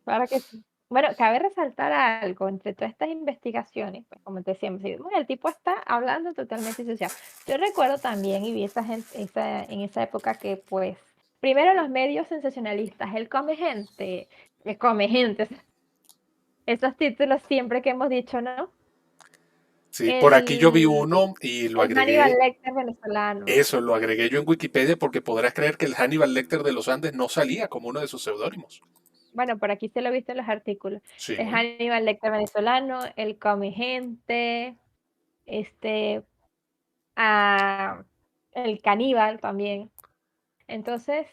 para que sí. Bueno, cabe resaltar algo entre todas estas investigaciones, pues como te decíamos, sí, bueno, el tipo está hablando totalmente disociado. Yo recuerdo también y vi esa gente, en esa época que pues, primero los medios sensacionalistas, él come gente, o sea, esos títulos siempre que hemos dicho, ¿no? Sí, por aquí yo vi El, uno y lo el Hannibal agregué. Lecter venezolano. Eso lo agregué yo en Wikipedia porque podrás creer que el Hannibal Lecter de los Andes no salía como uno de sus seudónimos. Bueno, por aquí se lo he visto en los artículos. Sí, El Hannibal Lecter venezolano, el come gente, este, a el caníbal también. Entonces,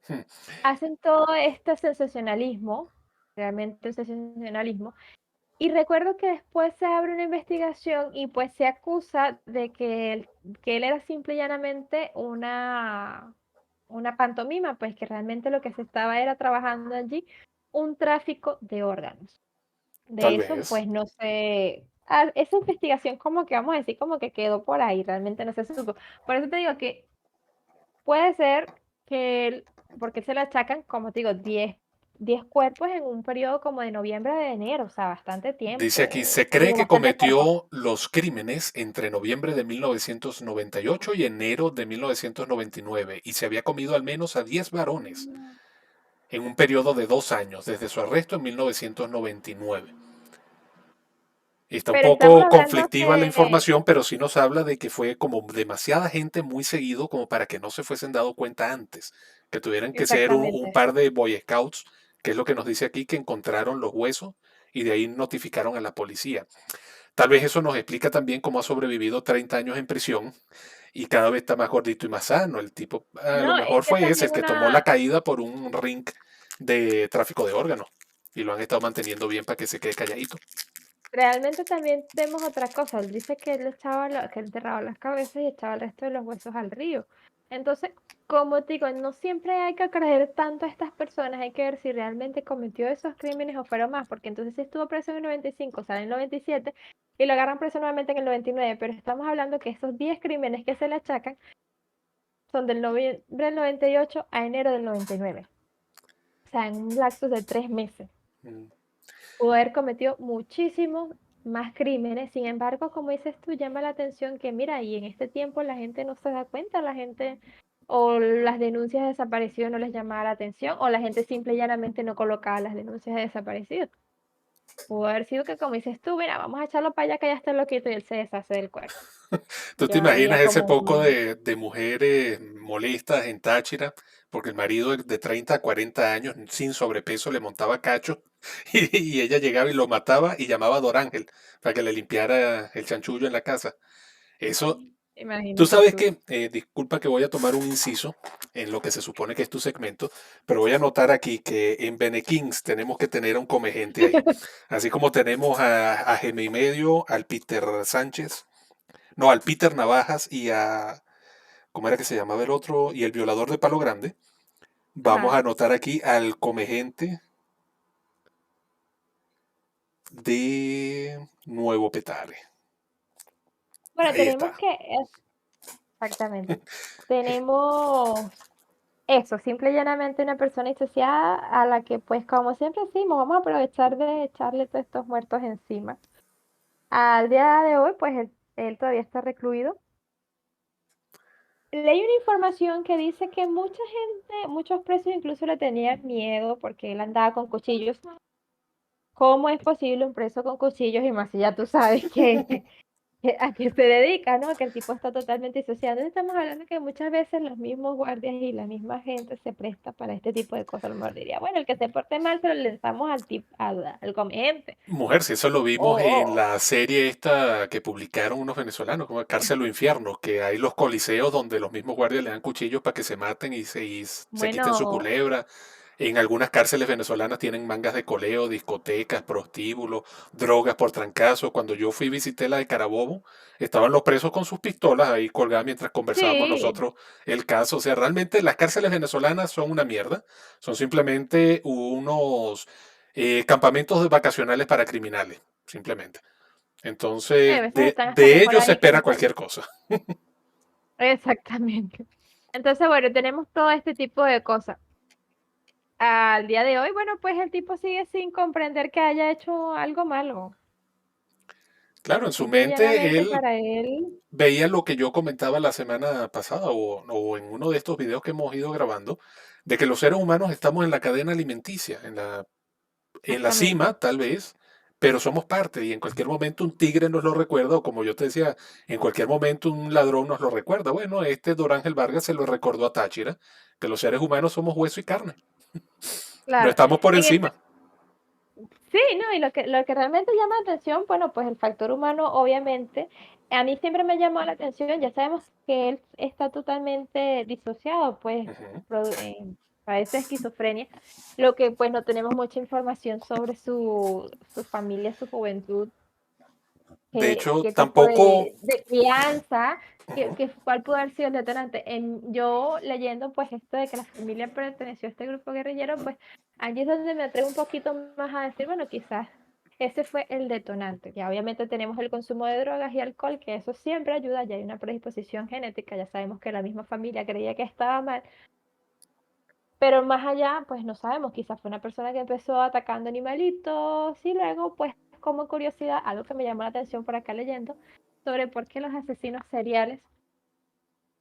hmm, hacen todo este sensacionalismo, realmente sensacionalismo, y recuerdo que después se abre una investigación y pues se acusa de que él era simple y llanamente una pantomima, pues que realmente lo que se estaba era trabajando allí un tráfico de órganos. tal De eso, vez. pues no sé, esa investigación como que vamos a decir como que quedó por ahí, realmente no se supo. Por eso te digo que puede ser que él, porque se le achacan, como te digo, 10 cuerpos en un periodo como de noviembre a enero, o sea, bastante Dice aquí, tiempo, se cree digo, que bastante cuerpo. cometió los crímenes entre noviembre de 1998 y enero de 1999 y se había comido al menos a 10 varones en un periodo de 2 años, desde su arresto en 1999. Y está un Pero estamos poco hablando conflictiva la que, información, pero sí nos habla de que fue como demasiada gente muy seguido como para que no se fuesen dado cuenta antes, que tuvieran que ser un exactamente, par de Boy Scouts, que es lo que nos dice aquí, que encontraron los huesos y de ahí notificaron a la policía. Tal vez eso nos explica también cómo ha sobrevivido 30 años en prisión y cada vez está más gordito y más sano. El tipo, a lo no, es mejor que fue ese también el que tomó la caída por un ring de tráfico de órganos y lo han estado manteniendo bien para que se quede calladito. realmente también vemos otra cosa. Él dice que él echaba, que él enterraba las cabezas y echaba el resto de los huesos al río. Entonces, como te digo, no siempre hay que creer tanto a estas personas, hay que ver si realmente cometió esos crímenes o fueron más, porque entonces si estuvo preso en el 95, sale en el 97 y lo agarran preso nuevamente en el 99, pero estamos hablando que esos 10 crímenes que se le achacan son del noviembre del 98 a enero del 99. O sea, en un lapso de 3 meses. Mm. Pudo haber cometido muchísimos más crímenes. Sin embargo, como dices tú, llama la atención que, mira, y en este tiempo la gente no se da cuenta, la gente o las denuncias de desaparecidos no les llamaba la atención, o la gente simple y llanamente no colocaba las denuncias de desaparecidos. Pudo haber sido que, como dices tú, mira, vamos a echarlo para allá que ya está loquito y él se deshace del cuerpo. ¿Tú te Ya imaginas había ese como poco de mujeres molestas en Táchira? Porque el marido de 30 a 40 años sin sobrepeso le montaba cacho y ella llegaba y lo mataba y llamaba a Dorángel para que le limpiara el chanchullo en la casa. Eso, tú imagínate sabes tú. que, disculpa que voy a tomar un inciso en lo que se supone que es tu segmento, pero voy a anotar aquí que en Bene Kings tenemos que tener a un comegente ahí. Así como tenemos a Geme y Medio, al Peter Sánchez, no, al Peter Navajas y a, ¿cómo era que se llamaba el otro? Y el violador de Palo Grande. Vamos a Ajá. anotar aquí al comegente de Nuevo Petare. Bueno, Ahí tenemos está. que, exactamente, tenemos eso, simple y llanamente una persona disociada a la que, pues, como siempre decimos, vamos a aprovechar de echarle todos estos muertos encima. Al día de hoy, pues, él todavía está recluido. Leí una información que dice que mucha gente, muchos presos incluso le tenían miedo porque él andaba con cuchillos. ¿Cómo es posible un preso con cuchillos? Y más si ya tú sabes a qué se dedica, ¿no? Que el tipo está totalmente disociado. Entonces estamos hablando que muchas veces los mismos guardias y la misma gente se presta para este tipo de cosas. A lo mejor diría, bueno, el que se porte mal se lo lanzamos al comediante. Mujer, si eso lo vimos en O, la serie esta que publicaron unos venezolanos, como Cárcel o Infierno, que hay los coliseos donde los mismos guardias le dan cuchillos para que se maten y se quiten su bueno, culebra. En algunas cárceles venezolanas tienen mangas de coleo, discotecas, prostíbulos, drogas por trancazo. Cuando yo fui y visité la de Carabobo, estaban los presos con sus pistolas ahí colgadas mientras conversábamos sí, nosotros el caso. O sea, realmente las cárceles venezolanas son una mierda. Son simplemente unos campamentos vacacionales para criminales, simplemente. a Entonces, veces de, están hasta de mejor ellos se ahí que espera nosotros. cualquier cosa. Exactamente. Entonces, bueno, tenemos todo este tipo de cosas. Al día de hoy, bueno, pues el tipo sigue sin comprender que haya hecho algo malo. Claro, en su Simple y mente llanamente él para él, veía lo que yo comentaba la semana pasada o en uno de estos videos que hemos ido grabando, de que los seres humanos estamos en la cadena alimenticia, en la cima, exactamente. tal vez, pero somos parte y en cualquier momento un tigre nos lo recuerda, o como yo te decía, en cualquier momento un ladrón nos lo recuerda. Bueno, este Dorángel Vargas se lo recordó a Táchira, que los seres humanos somos hueso y carne, no Claro. estamos por En encima. este, sí, ¿no? Y lo que realmente llama la atención, bueno, pues el factor humano, obviamente, a mí siempre me llamó la atención, ya sabemos que él está totalmente disociado, pues Ujú. padece esquizofrenia, lo que pues no tenemos mucha información sobre su familia, su juventud, De hecho, qué tipo tampoco, de crianza, ujú, cuál pudo haber sido el detonante. Yo leyendo pues esto de que la familia perteneció a este grupo guerrillero, pues allí es donde me atrevo un poquito más a decir, bueno, quizás ese fue el detonante. Ya obviamente tenemos el consumo de drogas y alcohol, que eso siempre ayuda, ya hay una predisposición genética, ya sabemos que la misma familia creía que estaba mal, pero más allá, pues no sabemos, quizás fue una persona que empezó atacando animalitos y luego, pues como curiosidad, algo que me llamó la atención por acá leyendo, sobre por qué los asesinos seriales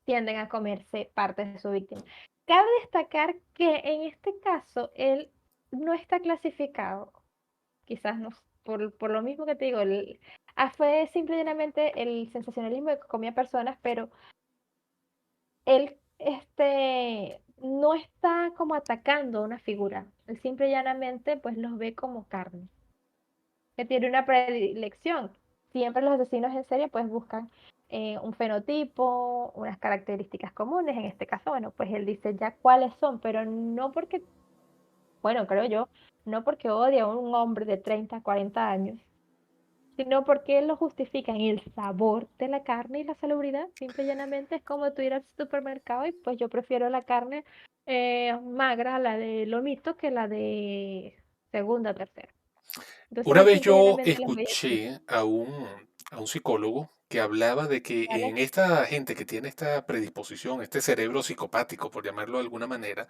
tienden a comerse partes de su víctima. Cabe destacar que en este caso él no está clasificado, quizás no, por lo mismo que te digo, fue simplemente el sensacionalismo de que comía personas, pero él no está como atacando a una figura. Él simple y llanamente pues los ve como carne, que tiene una predilección. Siempre los asesinos en serie pues buscan un fenotipo, unas características comunes. En este caso, bueno, pues él dice ya cuáles son, pero no porque, bueno, creo yo, no porque odia a un hombre de 30 40 años, sino porque él lo justifica en el sabor de la carne y la salubridad. Simple y llanamente es como tú ir al supermercado y pues yo prefiero la carne magra, la de lomito, que la de segunda o tercera. Entonces una él vez simple y yo llanamente los veía así. escuché a un psicólogo que hablaba de que ¿Vale? en esta gente que tiene esta predisposición, este cerebro psicopático, por llamarlo de alguna manera,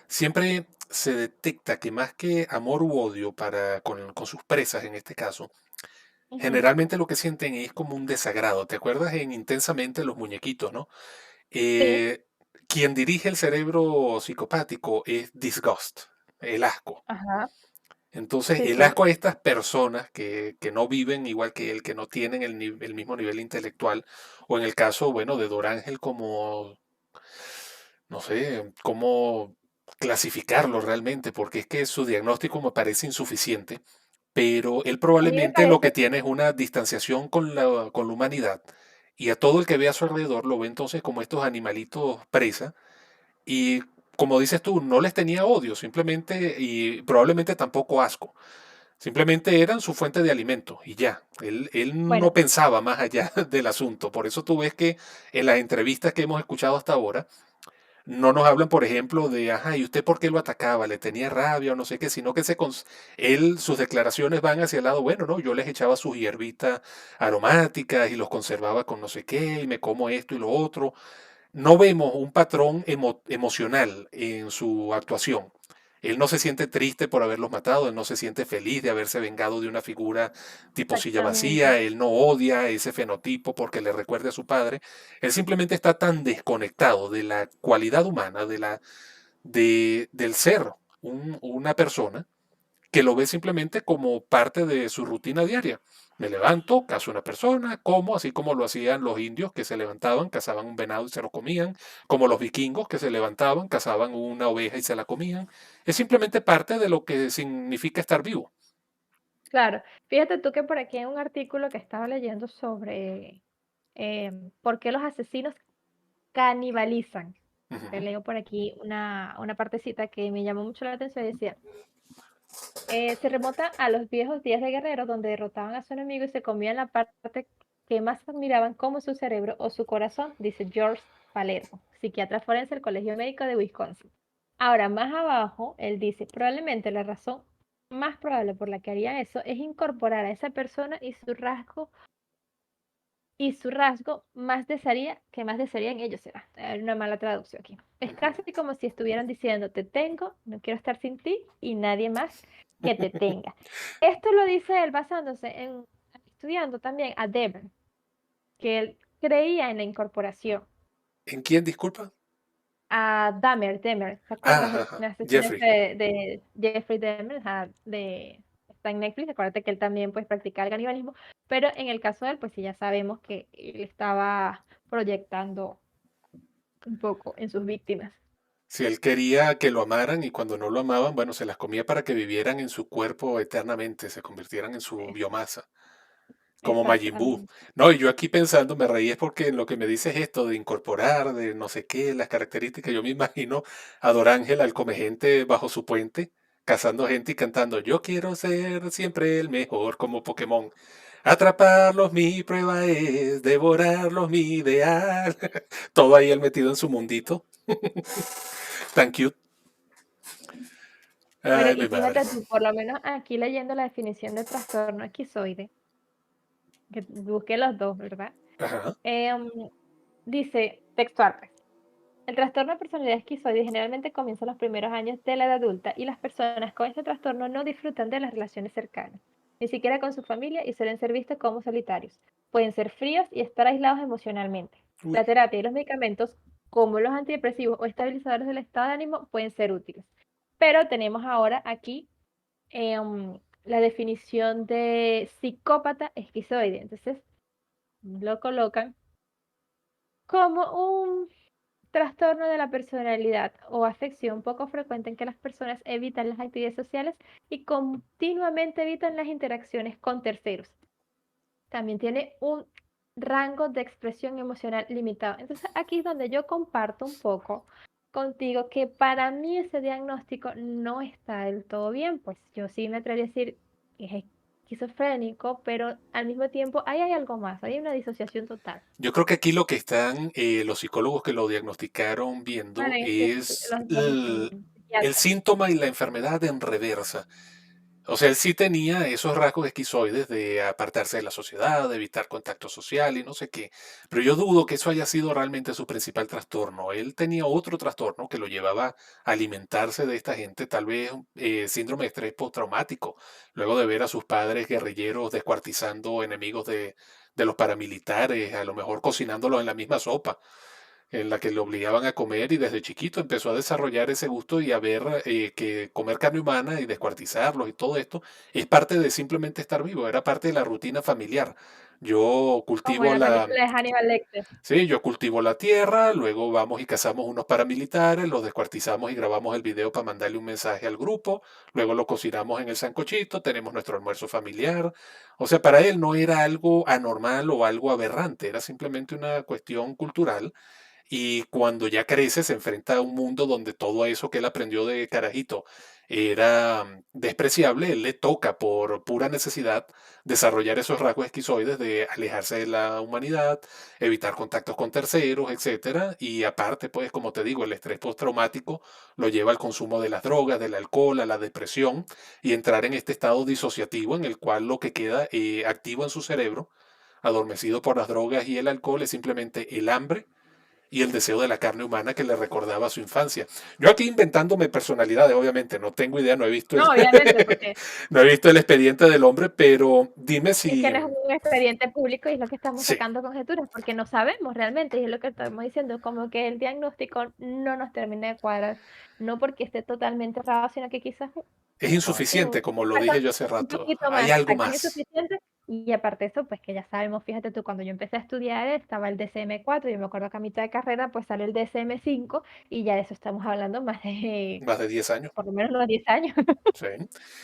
siempre se detecta que más que amor u odio con sus presas en este caso, Ujú. generalmente lo que sienten es como un desagrado. ¿Te acuerdas en Intensamente los muñequitos, no? Sí, Eh, quien dirige el cerebro psicopático es disgust, el asco. Ajá, Entonces, sí, el sí. asco a estas personas que no viven igual que él, que no tienen el mismo nivel intelectual, o en el caso, bueno, de Dorángel, como, no sé, cómo clasificarlo realmente, porque es que su diagnóstico me parece insuficiente, pero él A mí me probablemente lo que parece, tiene es una distanciación con la humanidad, y a todo el que ve a su alrededor lo ve entonces como estos animalitos presa, y como dices tú, no les tenía odio, simplemente, y probablemente tampoco asco. Simplemente eran su fuente de alimento y ya. Él no bueno, pensaba más allá del asunto. Por eso tú ves que en las entrevistas que hemos escuchado hasta ahora, no nos hablan, por ejemplo, de, ajá, ¿y usted por qué lo atacaba? ¿Le tenía rabia o no sé qué? Sino que él, sus declaraciones van hacia el lado, bueno, no, yo les echaba sus hierbitas aromáticas y los conservaba con no sé qué, y me como esto y lo otro. No vemos un patrón emocional en su actuación. Él no se siente triste por haberlos matado, él no se siente feliz de haberse vengado de una figura tipo silla exactamente. vacía, él no odia ese fenotipo porque le recuerde a su padre, él simplemente está tan desconectado de la cualidad humana, del ser una persona, que lo ve simplemente como parte de su rutina diaria. Me levanto, cazo una persona, como, así como lo hacían los indios que se levantaban, cazaban un venado y se lo comían, como los vikingos que se levantaban, cazaban una oveja y se la comían. Es simplemente parte de lo que significa estar vivo. Claro. Fíjate tú que por aquí hay un artículo que estaba leyendo sobre por qué los asesinos canibalizan. Te Ujú. leo por aquí una partecita que me llamó mucho la atención y decía, se remonta a los viejos días de guerreros donde derrotaban a su enemigo y se comían la parte que más admiraban como su cerebro o su corazón, dice George Palermo, psiquiatra forense del Colegio Médico de Wisconsin. Ahora, más abajo, él dice, probablemente la razón más probable por la que haría eso es incorporar a esa persona y su rasgo más desearía que más desearían ellos será. Hay una mala traducción aquí. Es casi como si estuvieran diciendo, te tengo, no quiero estar sin ti y nadie más que te tenga. Esto lo dice él basándose en estudiando también a Dever, que él creía en la incorporación. ¿En quién, disculpa? A Dahmer, ¿te acuerdas Ah, del ajá, asesino Jeffrey. este de Jeffrey Dahmer? Ajá, está en Netflix, acuérdate que él también pues practica el canibalismo, pero en el caso de él, pues sí ya sabemos que él estaba proyectando un poco en sus víctimas. Si él quería que lo amaran y cuando no lo amaban, bueno, se las comía para que vivieran en su cuerpo eternamente, se convirtieran en su Es- biomasa. Como Majin Buu. Exactamente. No, y yo aquí pensando, me reí es porque en lo que me dices esto de incorporar, de no sé qué, las características, yo me imagino a Dorángel al come gente bajo su puente, cazando gente y cantando, yo quiero ser siempre el mejor como Pokémon. Atraparlos mi prueba es, devorarlos mi ideal. Todo ahí él metido en su mundito. Tan cute. Bueno, Ay, y mi madre. fíjate tú, por lo menos aquí leyendo la definición de trastorno esquizoide, que busqué los dos, ¿verdad? Ajá. Em, dice textual, pues, el trastorno de personalidad esquizoide generalmente comienza en los primeros años de la edad adulta y las personas con este trastorno no disfrutan de las relaciones cercanas, ni siquiera con su familia y suelen ser vistos como solitarios. Pueden ser fríos y estar aislados emocionalmente. Uy. La terapia y los medicamentos, como los antidepresivos o estabilizadores del estado de ánimo, pueden ser útiles. Pero tenemos ahora aquí la definición de psicópata esquizoide. Entonces, lo colocan como un trastorno de la personalidad o afección poco frecuente en que las personas evitan las actividades sociales y continuamente evitan las interacciones con terceros. También tiene un rango de expresión emocional limitado. Entonces, aquí es donde yo comparto un poco contigo que para mí ese diagnóstico no está del todo bien, pues yo sí me atrevería a decir que es esquizofrénico, pero al mismo tiempo ahí hay algo más, hay una disociación total. Yo creo que aquí lo que están los psicólogos que lo diagnosticaron viendo Bueno, y es los el psiquiatras. síntoma y la enfermedad en reversa. O sea, él sí tenía esos rasgos esquizoides de apartarse de la sociedad, de evitar contacto social y no sé qué. Pero yo dudo que eso haya sido realmente su principal trastorno. Él tenía otro trastorno que lo llevaba a alimentarse de esta gente, tal vez síndrome de estrés postraumático, luego de ver a sus padres guerrilleros descuartizando enemigos de los paramilitares, a lo mejor cocinándolos en la misma sopa. en la que le obligaban a comer y desde chiquito empezó a desarrollar ese gusto y a ver que comer carne humana y descuartizarlos y todo esto es parte de simplemente estar vivo, era parte de la rutina familiar. Yo Como en cultivo la película de Hannibal Lecter. sí, yo cultivo la tierra, luego vamos y cazamos unos paramilitares, los descuartizamos y grabamos el video para mandarle un mensaje al grupo, luego lo cocinamos en el sancochito, tenemos nuestro almuerzo familiar. O sea, para él no era algo anormal o algo aberrante, era simplemente una cuestión cultural y cuando ya crece se enfrenta a un mundo donde todo eso que él aprendió de carajito era despreciable, él le toca por pura necesidad desarrollar esos rasgos esquizoides de alejarse de la humanidad, evitar contactos con terceros, etcétera. Y aparte, pues, como te digo, el estrés postraumático lo lleva al consumo de las drogas, del alcohol, a la depresión y entrar en este estado disociativo en el cual lo que queda activo en su cerebro, adormecido por las drogas y el alcohol, es simplemente el hambre y el deseo de la carne humana que le recordaba su infancia. Yo aquí inventándome personalidades, obviamente, no tengo idea, No, obviamente, porque no he visto el expediente del hombre, pero dime es que si no es un expediente público y es lo que estamos sí, sacando conjeturas, porque no sabemos realmente, y es lo que estamos diciendo, como que el diagnóstico no nos termina de cuadrar, no porque esté totalmente errado, sino que quizás es insuficiente, como lo dije falta yo hace un rato. poquito Hay más, algo exacto, es más. insuficiente. Y aparte de eso, pues que ya sabemos, fíjate tú, cuando yo empecé a estudiar estaba el DSM-4, yo me acuerdo que a mitad de carrera pues sale el DSM-5 y ya de eso estamos hablando más de, Más de 10 años. por lo menos unos 10 años, Sí.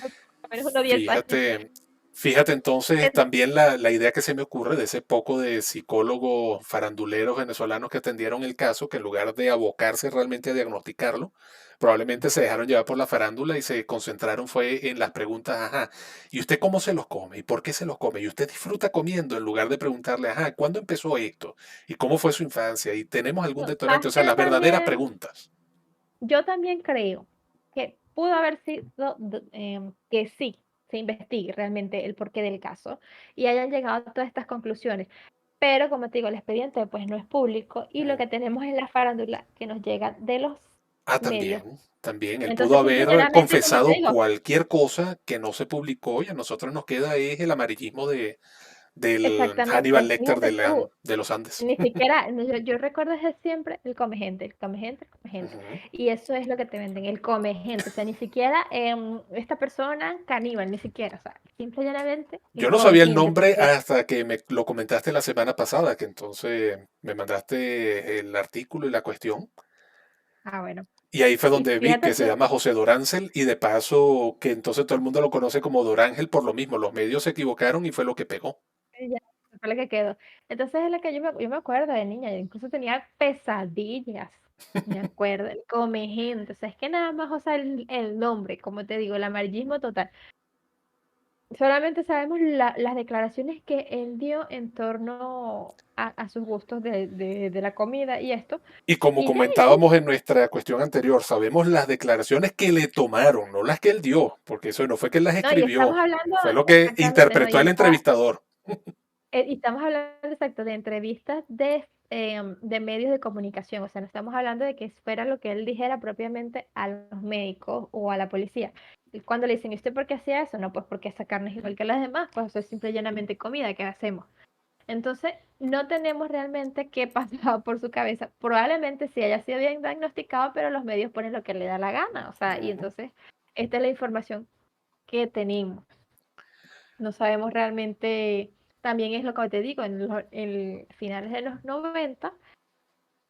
por lo menos unos 10 años. Fíjate, fíjate entonces también la idea que se me ocurre de ese poco de psicólogos faranduleros venezolanos que atendieron el caso, que en lugar de abocarse realmente a diagnosticarlo, probablemente se dejaron llevar por la farándula y se concentraron fue en las preguntas, ajá, ¿y usted cómo se los come? ¿Y por qué se los come? ¿Y usted disfruta comiendo? En lugar de preguntarle, ajá, ¿cuándo empezó esto? ¿Y cómo fue su infancia? ¿Y tenemos algún No, detonante? más O sea, que las verdaderas también, preguntas. yo también creo que pudo haber sido que sí se investigue realmente el porqué del caso y hayan llegado a todas estas conclusiones. Pero como te digo, el expediente pues no es público y lo Mm. que tenemos es la farándula que nos llega de los Ah, medios. también, también. Él pudo Entonces, simple y haber llanamente, como te confesado digo, cualquier cosa que no se publicó y a nosotros nos queda es el amarillismo del Hannibal exactamente, Lecter fíjate tú, de los Andes. ni siquiera, no, yo recuerdo desde siempre el come gente, el come gente, el come gente. Ujú. Y eso es lo que te venden, el come gente. O sea, ni siquiera esta persona caníbal, ni siquiera. O sea, simple y llanamente Yo el no come sabía el gente. nombre Porque, hasta que me lo comentaste la semana pasada, que entonces me mandaste el artículo y la cuestión. bueno, Y ahí fue sí, donde vi fíjate que se tú, llama José Dorángel y de paso que entonces todo el mundo lo conoce como Dorángel por lo mismo. Los medios se equivocaron y fue lo que pegó. ya, fue lo que quedó. Entonces es lo que yo me acuerdo de niña, yo incluso tenía pesadillas. Me acuerdo, el come gente. O sea, es que nada más, o sea, el nombre, como te digo, el amarillismo total. Solamente sabemos las declaraciones que él dio en torno a sus gustos de la comida y esto. Y como Y ya, y ahí. comentábamos en nuestra cuestión anterior, sabemos las declaraciones que le tomaron, no las que él dio, porque eso no fue que él las No, y estamos escribió, hablando, fue lo que exactamente, ¿no? interpretó el entrevistador. Y estamos hablando, exacto, de entrevistas de medios de comunicación. O sea, no estamos hablando de que fuera lo que él dijera propiamente a los médicos o a la policía. Y cuando le dicen, ¿y usted por qué hacía eso? No, pues porque esa carne es igual que las demás, pues eso es simple y llanamente comida que hacemos. Entonces, no tenemos realmente qué pasaba por su cabeza. Probablemente sí haya sido bien diagnosticado, pero los medios ponen lo que le da la gana. O sea, y Ujú. entonces, esta es la información que tenemos. No sabemos realmente, también es lo que te digo, en finales de los 90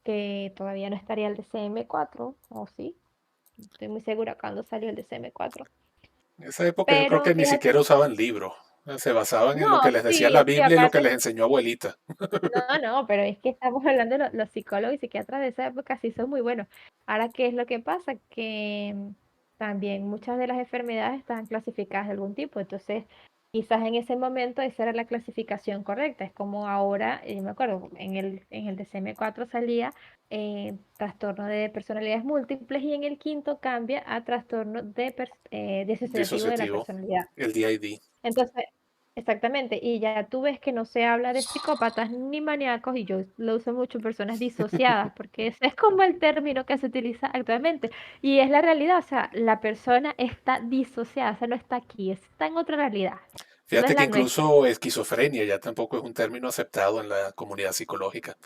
que todavía no estaría el DCM-4, o sí, estoy muy segura cuando salió el DCM-4. En esa época yo creo Pero que ni fíjate, siquiera usaban libros, se basaban en lo que no, les decía la sí, sí, Biblia y lo que aparte. les enseñó abuelita. No, no, pero es que estamos hablando de los psicólogos y psiquiatras de esa época, sí son muy buenos. Ahora, ¿qué es lo que pasa? Que también muchas de las enfermedades están clasificadas de algún tipo, entonces quizás en ese momento esa era la clasificación correcta. Es como ahora, me acuerdo, en el DSM-4 salía trastorno de personalidades múltiples y en el quinto cambia a trastorno disociativo de la Disociativo, personalidad. el DID. Entonces, exactamente, y ya tú ves que no se habla de psicópatas ni maníacos, y yo lo uso mucho en personas disociadas, porque ese es como el término que se utiliza actualmente, y es la realidad, o sea, la persona está disociada, o sea, no está aquí, está en otra realidad, no es Fíjate que la nuestra. incluso esquizofrenia ya tampoco es un término aceptado en la comunidad psicológica.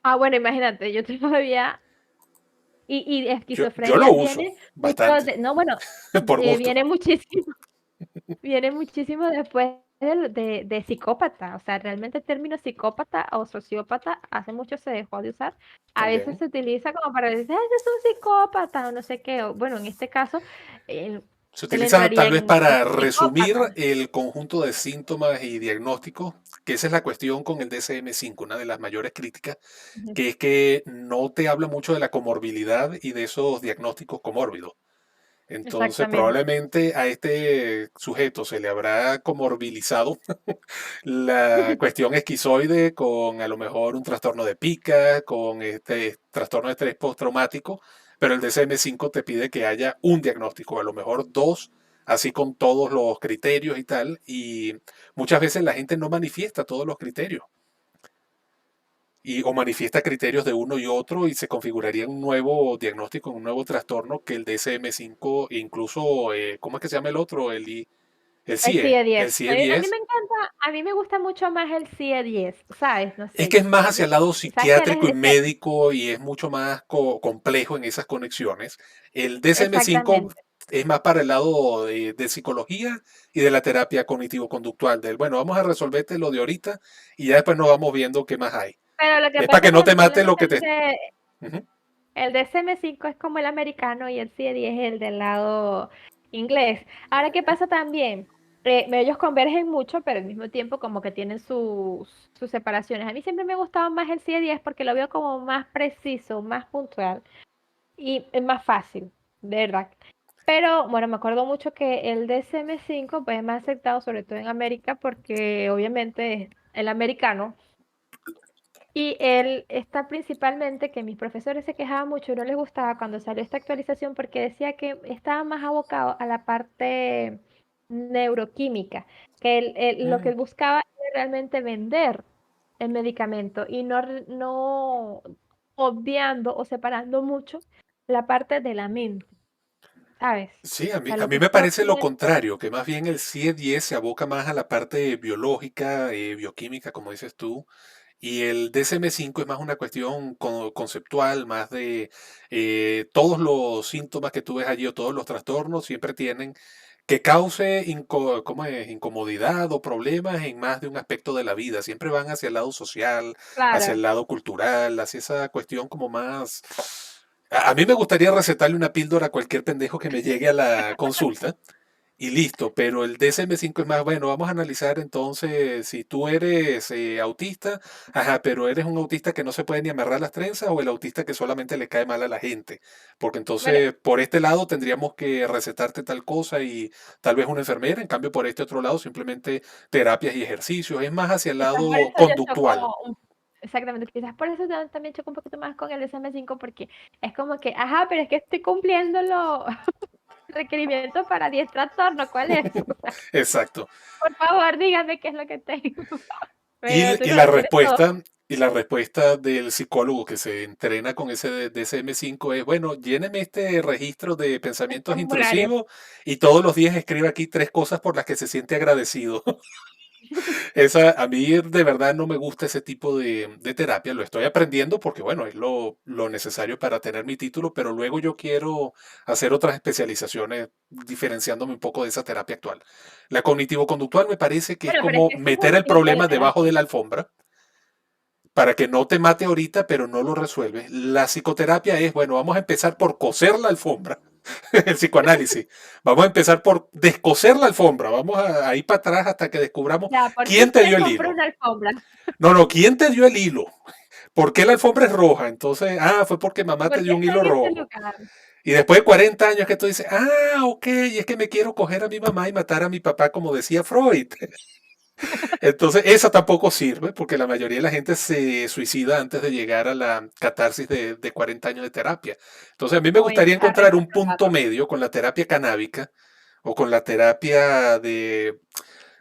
Ah, bueno, imagínate, yo todavía. Y Yo lo esquizofrenia uso viene mucho bastante, de. No, bueno, por gusto. viene muchísimo. Viene muchísimo después de psicópata. O sea, realmente el término psicópata o sociópata hace mucho se dejó de usar. A veces También. se utiliza como para decir, "Ah, ese es un psicópata o no sé qué". Bueno, en este caso, eh, Se él utiliza entraría tal vez en para resumir psicópata. el conjunto de síntomas y diagnósticos, que esa es la cuestión con el DSM-5, una de las mayores críticas, Ujú. que es que no te habla mucho de la comorbilidad y de esos diagnósticos comórbidos. Entonces, Exactamente. probablemente a este sujeto se le habrá comorbilizado la cuestión esquizoide con a lo mejor un trastorno de pica, con este trastorno de estrés postraumático, pero el DSM-5 te pide que haya un diagnóstico, a lo mejor dos, así con todos los criterios y tal, y muchas veces la gente no manifiesta todos los criterios. O manifiesta criterios de uno y otro y se configuraría un nuevo diagnóstico, un nuevo trastorno que el DSM-5, incluso, ¿cómo es que se llama el otro? El El CIE, CIE el 10. CIE A mí me 10. encanta, a mí me gusta mucho más el CIE 10, ¿sabes? No Es sé, que es más hacia ellos, el lado ¿sabes que él psiquiátrico y es de médico y es mucho más complejo en esas conexiones. El DSM-5 exactamente. es más para el lado de psicología y de la terapia cognitivo-conductual. Del, bueno, vamos a resolverte lo de ahorita y ya después nos vamos viendo qué más hay. Pero lo que Es para pasa que es que no te el mate problema lo es que que te... Ujú. el DSM-5 es como el americano y el CIE 10 es el del lado inglés. Ahora, ¿qué pasa también? Ellos convergen mucho, pero al mismo tiempo como que tienen sus separaciones. A mí siempre me gustaba más el CIE 10 porque lo veo como más preciso, más puntual y es más fácil, de verdad. Pero bueno, me acuerdo mucho que el DSM-5 pues es más aceptado sobre todo en América porque obviamente es el americano. Y él está principalmente que mis profesores se quejaban mucho y no les gustaba cuando salió esta actualización porque decía que estaba más abocado a la parte neuroquímica, que lo que Mm. él buscaba era realmente vender el medicamento y no obviando o separando mucho la parte de la mente, ¿sabes? Sí, O sea, a lo que mí es me parece lo propiamente, contrario, que más bien el CIE-10 se aboca más a la parte biológica, bioquímica, como dices tú, y el DSM-5 es más una cuestión conceptual, más de todos los síntomas que tú ves allí o todos los trastornos siempre tienen que cause ¿cómo es? Incomodidad o problemas en más de un aspecto de la vida. Siempre van hacia el lado social, hacia claro. el lado cultural, hacia esa cuestión como más... A mí me gustaría recetarle una píldora a cualquier pendejo que me llegue a la consulta y listo, pero el DSM-5 es más, bueno, vamos a analizar entonces si tú eres autista, ajá, pero eres un autista que no se puede ni amarrar las trenzas o el autista que solamente le cae mal a la gente, porque Bueno, entonces por este lado tendríamos que recetarte tal cosa y tal vez una enfermera, en cambio por este otro lado simplemente terapias y ejercicios, es más hacia el quizás por lado eso yo conductual. choco exactamente, quizás por eso yo también choco un poquito más con el DSM-5 porque es como que, ajá, pero es que estoy cumpliendo los requerimientos para 10 trastornos, ¿cuál es? Exacto. Por favor, dígame qué es lo que tengo. Pero tú Y no, tú tienes todo. la respuesta del psicólogo que se entrena con ese DSM-5 es, bueno, lléneme este registro de El pensamientos formulario. intrusivos y todos los días escribe aquí tres cosas por las que se siente agradecido. Esa, a mí de verdad no me gusta ese tipo de terapia, lo estoy aprendiendo porque, bueno, es lo necesario para tener mi título, pero luego yo quiero hacer otras especializaciones diferenciándome un poco de esa terapia actual. La cognitivo-conductual me parece que es Bueno, pero es como que ese es meter un el tipo de problema debajo de terapia. la alfombra para que no te mate ahorita, pero no lo resuelves. La psicoterapia es, bueno, vamos a empezar por coser la alfombra, el psicoanálisis. Vamos a empezar por descoser la alfombra, vamos a ir para atrás hasta que descubramos Ya, ¿por qué quién te usted dio el compró hilo. una alfombra? No, no, ¿quién te dio el hilo? ¿Por qué la alfombra es roja? Entonces, fue porque mamá te ¿Por qué dio un está hilo en ese rojo. lugar? Y después de 40 años que tú dices, ok, y es que me quiero coger a mi mamá y matar a mi papá, como decía Freud. Entonces, esa tampoco sirve porque la mayoría de la gente se suicida antes de llegar a la catarsis de 40 años de terapia. Entonces, a mí me O gustaría está encontrar un punto retratado. medio con la terapia canábica o con la terapia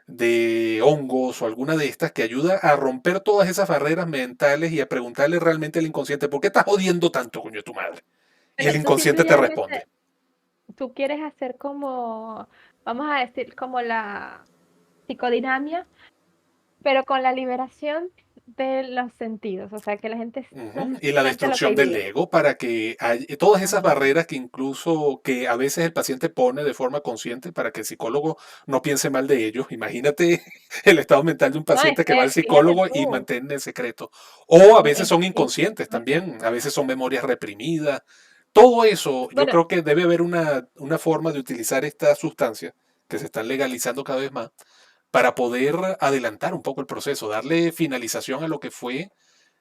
de hongos o alguna de estas que ayuda a romper todas esas barreras mentales y a preguntarle realmente al inconsciente, ¿por qué estás jodiendo tanto, coño, de tu madre? Y el Pero tú inconsciente te simplemente, responde. tú quieres hacer como, vamos a decir, como la psicodinamia, pero con la liberación. de los sentidos, o sea, que la gente no Ujú. Y la siente lo que destrucción del vive. ego para que todas esas Ajá. barreras que incluso que a veces el paciente pone de forma consciente para que el psicólogo no piense mal de ellos. Imagínate el estado mental de un No, es paciente que va al que fíjate psicólogo y tú, mantiene el secreto. O a veces son es inconscientes ajá. también, a veces son memorias reprimidas. Todo eso, yo Bueno, creo que debe haber una forma de utilizar estas sustancias que se están legalizando cada vez más para poder adelantar un poco el proceso, darle finalización a lo que fue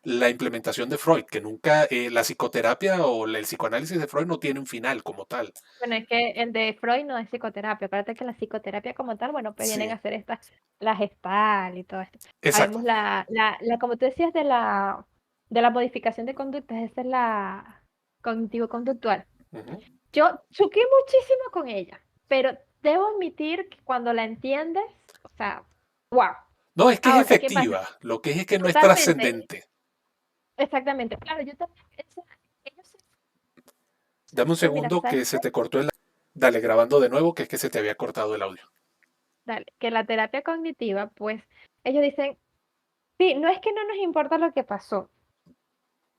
la implementación de Freud, que nunca, la psicoterapia o el psicoanálisis de Freud no tiene un final como tal. bueno, es que el de Freud no es psicoterapia. Acuérdate que la psicoterapia como tal, bueno, pues vienen Sí, a hacer estas, la Gestalt y todo esto. exacto. Habemos como tú decías, de la modificación de conductas, esa es la cognitivo-conductual. Ujú. Yo choqué muchísimo con ella, pero debo admitir que cuando la entiendes, o sea, wow. No, es que es Ahora, ¿qué pasa? efectiva, lo que es que no es Totalmente, trascendente. exactamente. Claro, yo también, ellos, Dame un pero mira, segundo ¿sabes que se qué? te cortó el... Dale, grabando de nuevo, que es que se te había cortado el audio. Dale, que la terapia cognitiva, pues, ellos dicen, sí, no es que no nos importa lo que pasó,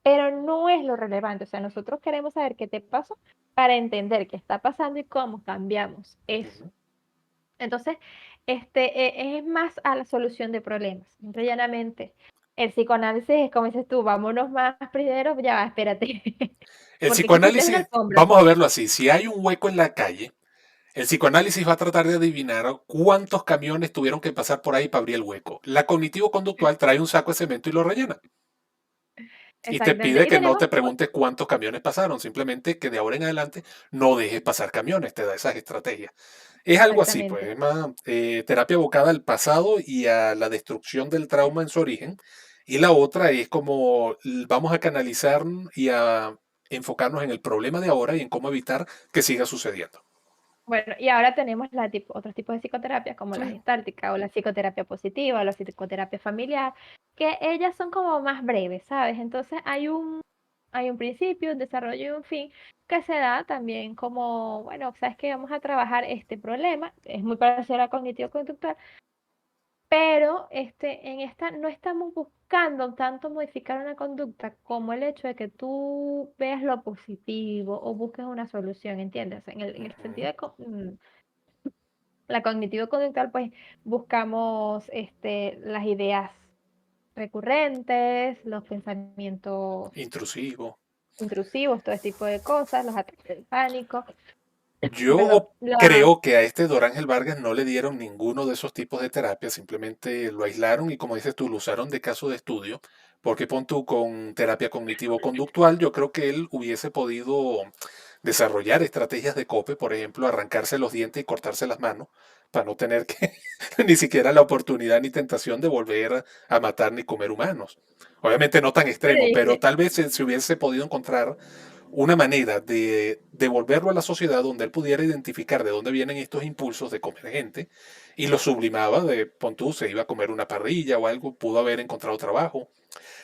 pero no es lo relevante. O sea, nosotros queremos saber qué te pasó para entender qué está pasando y cómo cambiamos eso. Ujú. Entonces, es más a la solución de problemas, simple y llanamente. El psicoanálisis es como dices tú, vámonos más primero, ya va, espérate, El porque quisiste una psicoanálisis, alfombra. vamos a verlo así, si hay un hueco en la calle, el psicoanálisis va a tratar de adivinar cuántos camiones tuvieron que pasar por ahí para abrir el hueco. La cognitivo-conductual trae un saco de cemento y lo rellena. Y te Exactamente. pide Y que no tenemos, te preguntes cuántos camiones pasaron, simplemente que de ahora en adelante no dejes pasar camiones, te da esas estrategias. Es algo así, pues, exactamente. es más terapia abocada al pasado y a la destrucción del trauma en su origen. Y la otra es como vamos a canalizar y a enfocarnos en el problema de ahora y en cómo evitar que siga sucediendo. Bueno, y ahora tenemos otros tipos de psicoterapia, como la Sí. gestáltica o la psicoterapia positiva o la psicoterapia familiar, que ellas son como más breves, ¿sabes? Entonces hay un principio, un desarrollo y un fin que se da también como, bueno, sabes que vamos a trabajar este problema, es muy parecido a la cognitivo-conductual, pero en esta no estamos buscando tanto modificar una conducta como el hecho de que tú veas lo positivo o busques una solución, ¿entiendes? En el sentido Ujú. de la cognitivo-conductual, pues buscamos las ideas recurrentes, los pensamientos Intrusivo. intrusivos, todo este tipo de cosas, los ataques de pánico, perdón, Yo creo que a este Dorángel Vargas no le dieron ninguno de esos tipos de terapia, simplemente lo aislaron y como dices tú, lo usaron de caso de estudio, porque pon tú con terapia cognitivo-conductual, yo creo que él hubiese podido desarrollar estrategias de cope, por ejemplo, arrancarse los dientes y cortarse las manos, para no tener que ni siquiera la oportunidad ni tentación de volver a matar ni comer humanos. Obviamente no tan extremo, pero sí, tal vez se hubiese podido encontrar una manera de devolverlo a la sociedad donde él pudiera identificar de dónde vienen estos impulsos de comer gente y lo sublimaba de, pon tú, se iba a comer una parrilla o algo, pudo haber encontrado trabajo.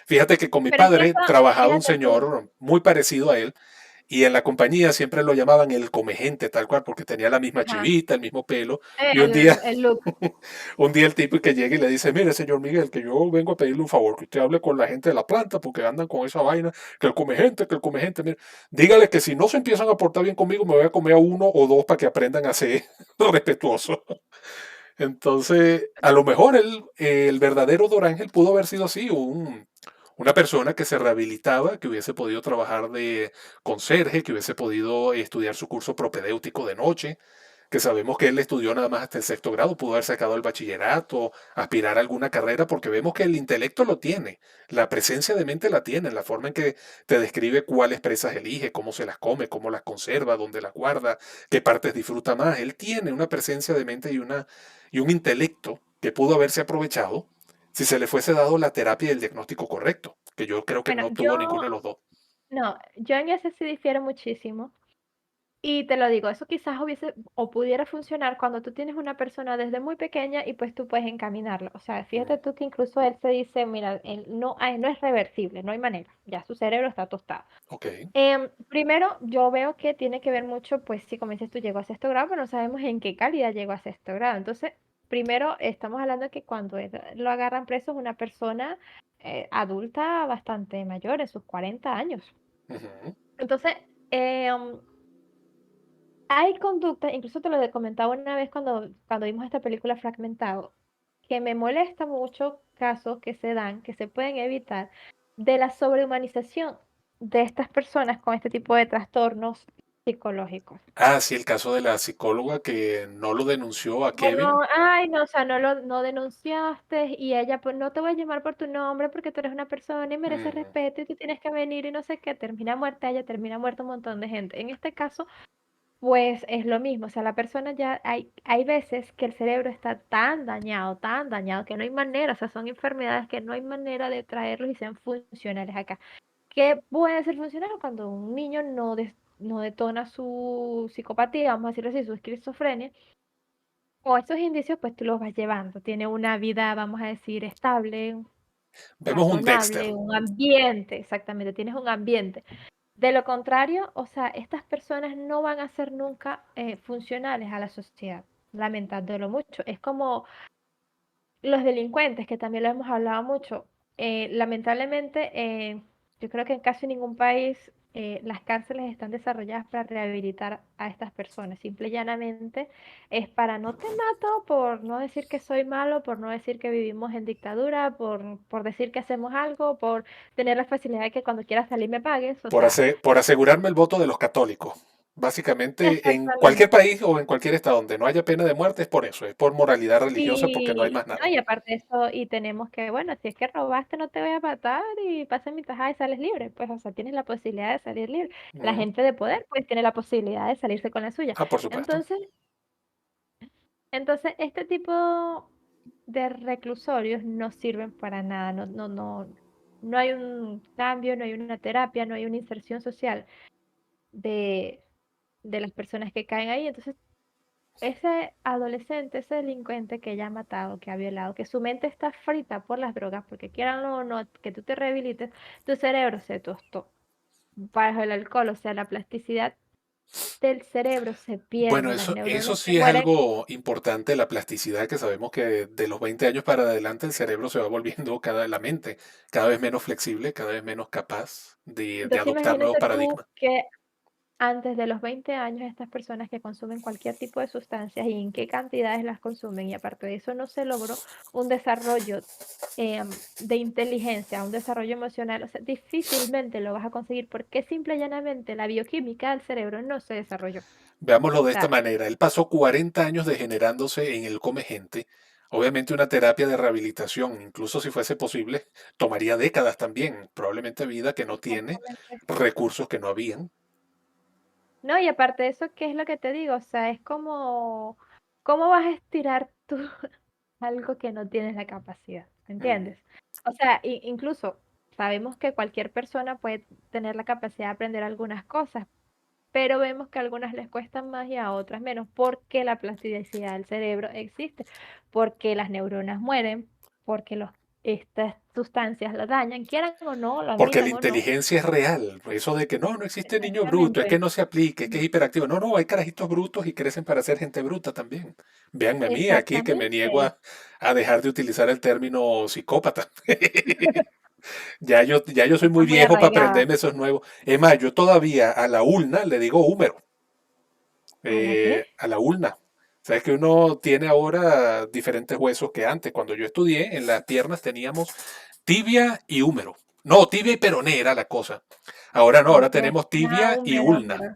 Fíjate que con mi pero es que padre eso, trabajaba un fíjate tú, señor muy parecido a él y en la compañía siempre lo llamaban el come gente tal cual porque tenía la misma ajá, chivita, el mismo pelo y un día el look, un día el tipo que llega y le dice, mire, señor Miguel, que yo vengo a pedirle un favor, que usted hable con la gente de la planta, porque andan con esa vaina, que el come gente, mire, dígale que si no se empiezan a portar bien conmigo, me voy a comer a uno o dos para que aprendan a ser respetuosos. Entonces, a lo mejor el verdadero Dorángel pudo haber sido así, una persona que se rehabilitaba, que hubiese podido trabajar de conserje, que hubiese podido estudiar su curso propedéutico de noche, que sabemos que él estudió nada más hasta el sexto grado, pudo haber sacado el bachillerato, aspirar a alguna carrera, porque vemos que el intelecto lo tiene, la presencia de mente la tiene, la forma en que te describe cuáles presas elige, cómo se las come, cómo las conserva, dónde las guarda, qué partes disfruta más. Él tiene una presencia de mente y un intelecto que pudo haberse aprovechado si se le fuese dado la terapia y el diagnóstico correcto, que yo creo que bueno, no tuvo ninguno de los dos. no, yo en ese sí difiero muchísimo. Y te lo digo, eso quizás hubiese o pudiera funcionar cuando tú tienes una persona desde muy pequeña y pues tú puedes encaminarlo. O sea, fíjate tú que incluso él se dice, mira, él no, no es reversible, no hay manera, ya su cerebro está tostado. Ok. Primero, yo veo que tiene que ver mucho, pues si como dices tú llegó a sexto grado, pero no sabemos en qué calidad llegó a sexto grado. Entonces, primero estamos hablando de que cuando lo agarran preso es una persona adulta bastante mayor, en sus 40 años. Ujú. Entonces, eh, um, hay conductas, incluso te lo comentaba una vez cuando vimos esta película Fragmentado, que me molesta mucho casos que se dan, que se pueden evitar, de la sobrehumanización de estas personas con este tipo de trastornos psicológicos. Ah, sí, el caso de la psicóloga que no lo denunció a O Kevin. no, ay, no, o sea, no denunciaste y ella, pues no te voy a llamar por tu nombre porque tú eres una persona y mereces Ujú. respeto y tú tienes que venir y no sé qué, termina muerta ella, termina muerto un montón de gente. En este caso, pues es lo mismo, o sea, la persona ya, hay veces que el cerebro está tan dañado, que no hay manera, o sea, son enfermedades que no hay manera de traerlos y sean funcionales acá. ¿Qué puede ser funcional cuando un niño no detona su psicopatía, vamos a decirlo así, su esquizofrenia? O estos indicios, pues tú los vas llevando. Tiene una vida, vamos a decir, estable, Vemos un Dexter. razonable, un ambiente, exactamente, tienes un ambiente. De lo contrario, o sea, estas personas no van a ser nunca funcionales a la sociedad, lamentándolo mucho. Es como los delincuentes, que también lo hemos hablado mucho. Lamentablemente, yo creo que en casi ningún país las cárceles están desarrolladas para rehabilitar a estas personas. Simple y llanamente es para no te mato por no decir que soy malo, por no decir que vivimos en dictadura, por decir que hacemos algo, por tener la facilidad de que cuando quieras salir me pagues. O sea, Por asegurarme el voto de los católicos. Básicamente, en cualquier exactamente. país o en cualquier estado donde no haya pena de muerte es por eso, es por moralidad religiosa porque no hay Sí, más no, nada. y aparte de eso, y tenemos que, bueno, si es que robaste, no te voy a matar y pasa mi tajada y sales libre. Pues, o sea, tienes la posibilidad de salir libre. La Mm. gente de poder, pues, tiene la posibilidad de salirse con la suya. Ah, por supuesto. Entonces, entonces, este tipo de reclusorios no sirven para nada. No hay un cambio, no hay una terapia, no hay una inserción social de, de las personas que caen ahí. Entonces, ese adolescente, ese delincuente que ya ha matado, que ha violado, que su mente está frita por las drogas, porque quieran o no que tú te rehabilites, tu cerebro se tostó bajo el alcohol, o sea, la plasticidad del cerebro se Bueno, pierde, las eso neuronas se sí es mueren. algo importante, la plasticidad, que sabemos que de los 20 años para adelante el cerebro se va volviendo la mente cada vez menos flexible, cada vez menos capaz de Entonces adoptar nuevos imagínate tú paradigmas. que antes de los 20 años estas personas que consumen cualquier tipo de sustancias y en qué cantidades las consumen y aparte de eso no se logró un desarrollo de inteligencia, un desarrollo emocional, o sea, difícilmente lo vas a conseguir porque simple y llanamente la bioquímica del cerebro no se desarrolló. Veámoslo de O esta sea, manera. Él pasó 40 años degenerándose en el come gente. Obviamente una terapia de rehabilitación, incluso si fuese posible, tomaría décadas también. Probablemente vida que no tiene, exactamente. recursos que no habían. No, y aparte de eso, ¿qué es lo que te digo? O sea, es como, ¿cómo vas a estirar tú algo que no tienes la capacidad? ¿Me Mm. entiendes? O sea, incluso sabemos que cualquier persona puede tener la capacidad de aprender algunas cosas, pero vemos que a algunas les cuestan más y a otras menos, porque la plasticidad del cerebro existe, porque las neuronas mueren, porque estas sustancias la dañan, quieran o no, lo Porque la admitan o no. inteligencia es real. Eso de que no existe niño bruto, es que Exactamente. no se aplique, es que es hiperactivo. No, no, hay carajitos brutos y crecen para ser gente bruta también. Véanme a mí aquí que me niego Exactamente. a dejar de utilizar el término psicópata. Ya yo soy muy Está muy viejo para arraigada aprenderme esos nuevos. Es más, yo todavía a la ulna le digo húmero, a la que a la ulna. Sabes que uno tiene ahora diferentes huesos que antes. Cuando yo estudié, en las piernas teníamos tibia y húmero. No, tibia y peroné era la cosa. Ahora no, ahora ok, tenemos tibia y húmero, ulna. húmero.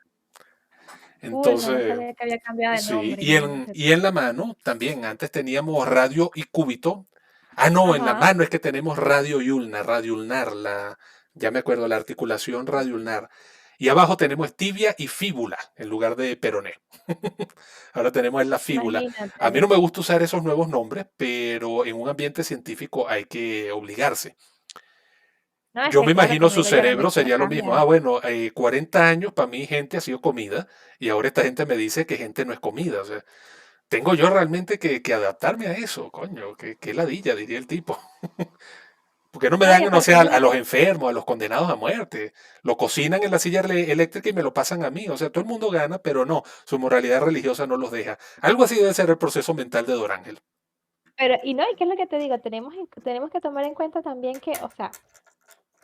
Uy, no Entonces, sabía que había cambiado de sí. nombre, imagínate Y tú. en la mano también. Antes teníamos radio y cúbito. Ah, no, en la Ajá, mano es que tenemos radio y ulna, radio ulnar, ya me acuerdo, la articulación radio ulnar. Y abajo tenemos tibia y fíbula en lugar de peroné. Ahora tenemos en la fíbula. A mí imagínate. no me gusta usar esos nuevos nombres, pero en un ambiente científico hay que obligarse. No, es Yo me que claro, imagino como su digo yo, la cerebro medicina sería lo mismo. cambia. Ah, bueno, 40 años para mí gente ha sido comida y ahora esta gente me dice que gente no es comida. O sea, tengo yo realmente que adaptarme a eso, coño, que ladilla, diría el tipo. Porque no me No, y dan, no sé, aparte a mira, los enfermos, a los condenados a muerte? Lo cocinan en la silla eléctrica y me lo pasan a mí. O sea, todo el mundo gana, pero no, su moralidad religiosa no los deja. Algo así debe ser el proceso mental de Dorángel. Pero, y no, ¿y qué es lo que te digo? Tenemos que tomar en cuenta también que, o sea,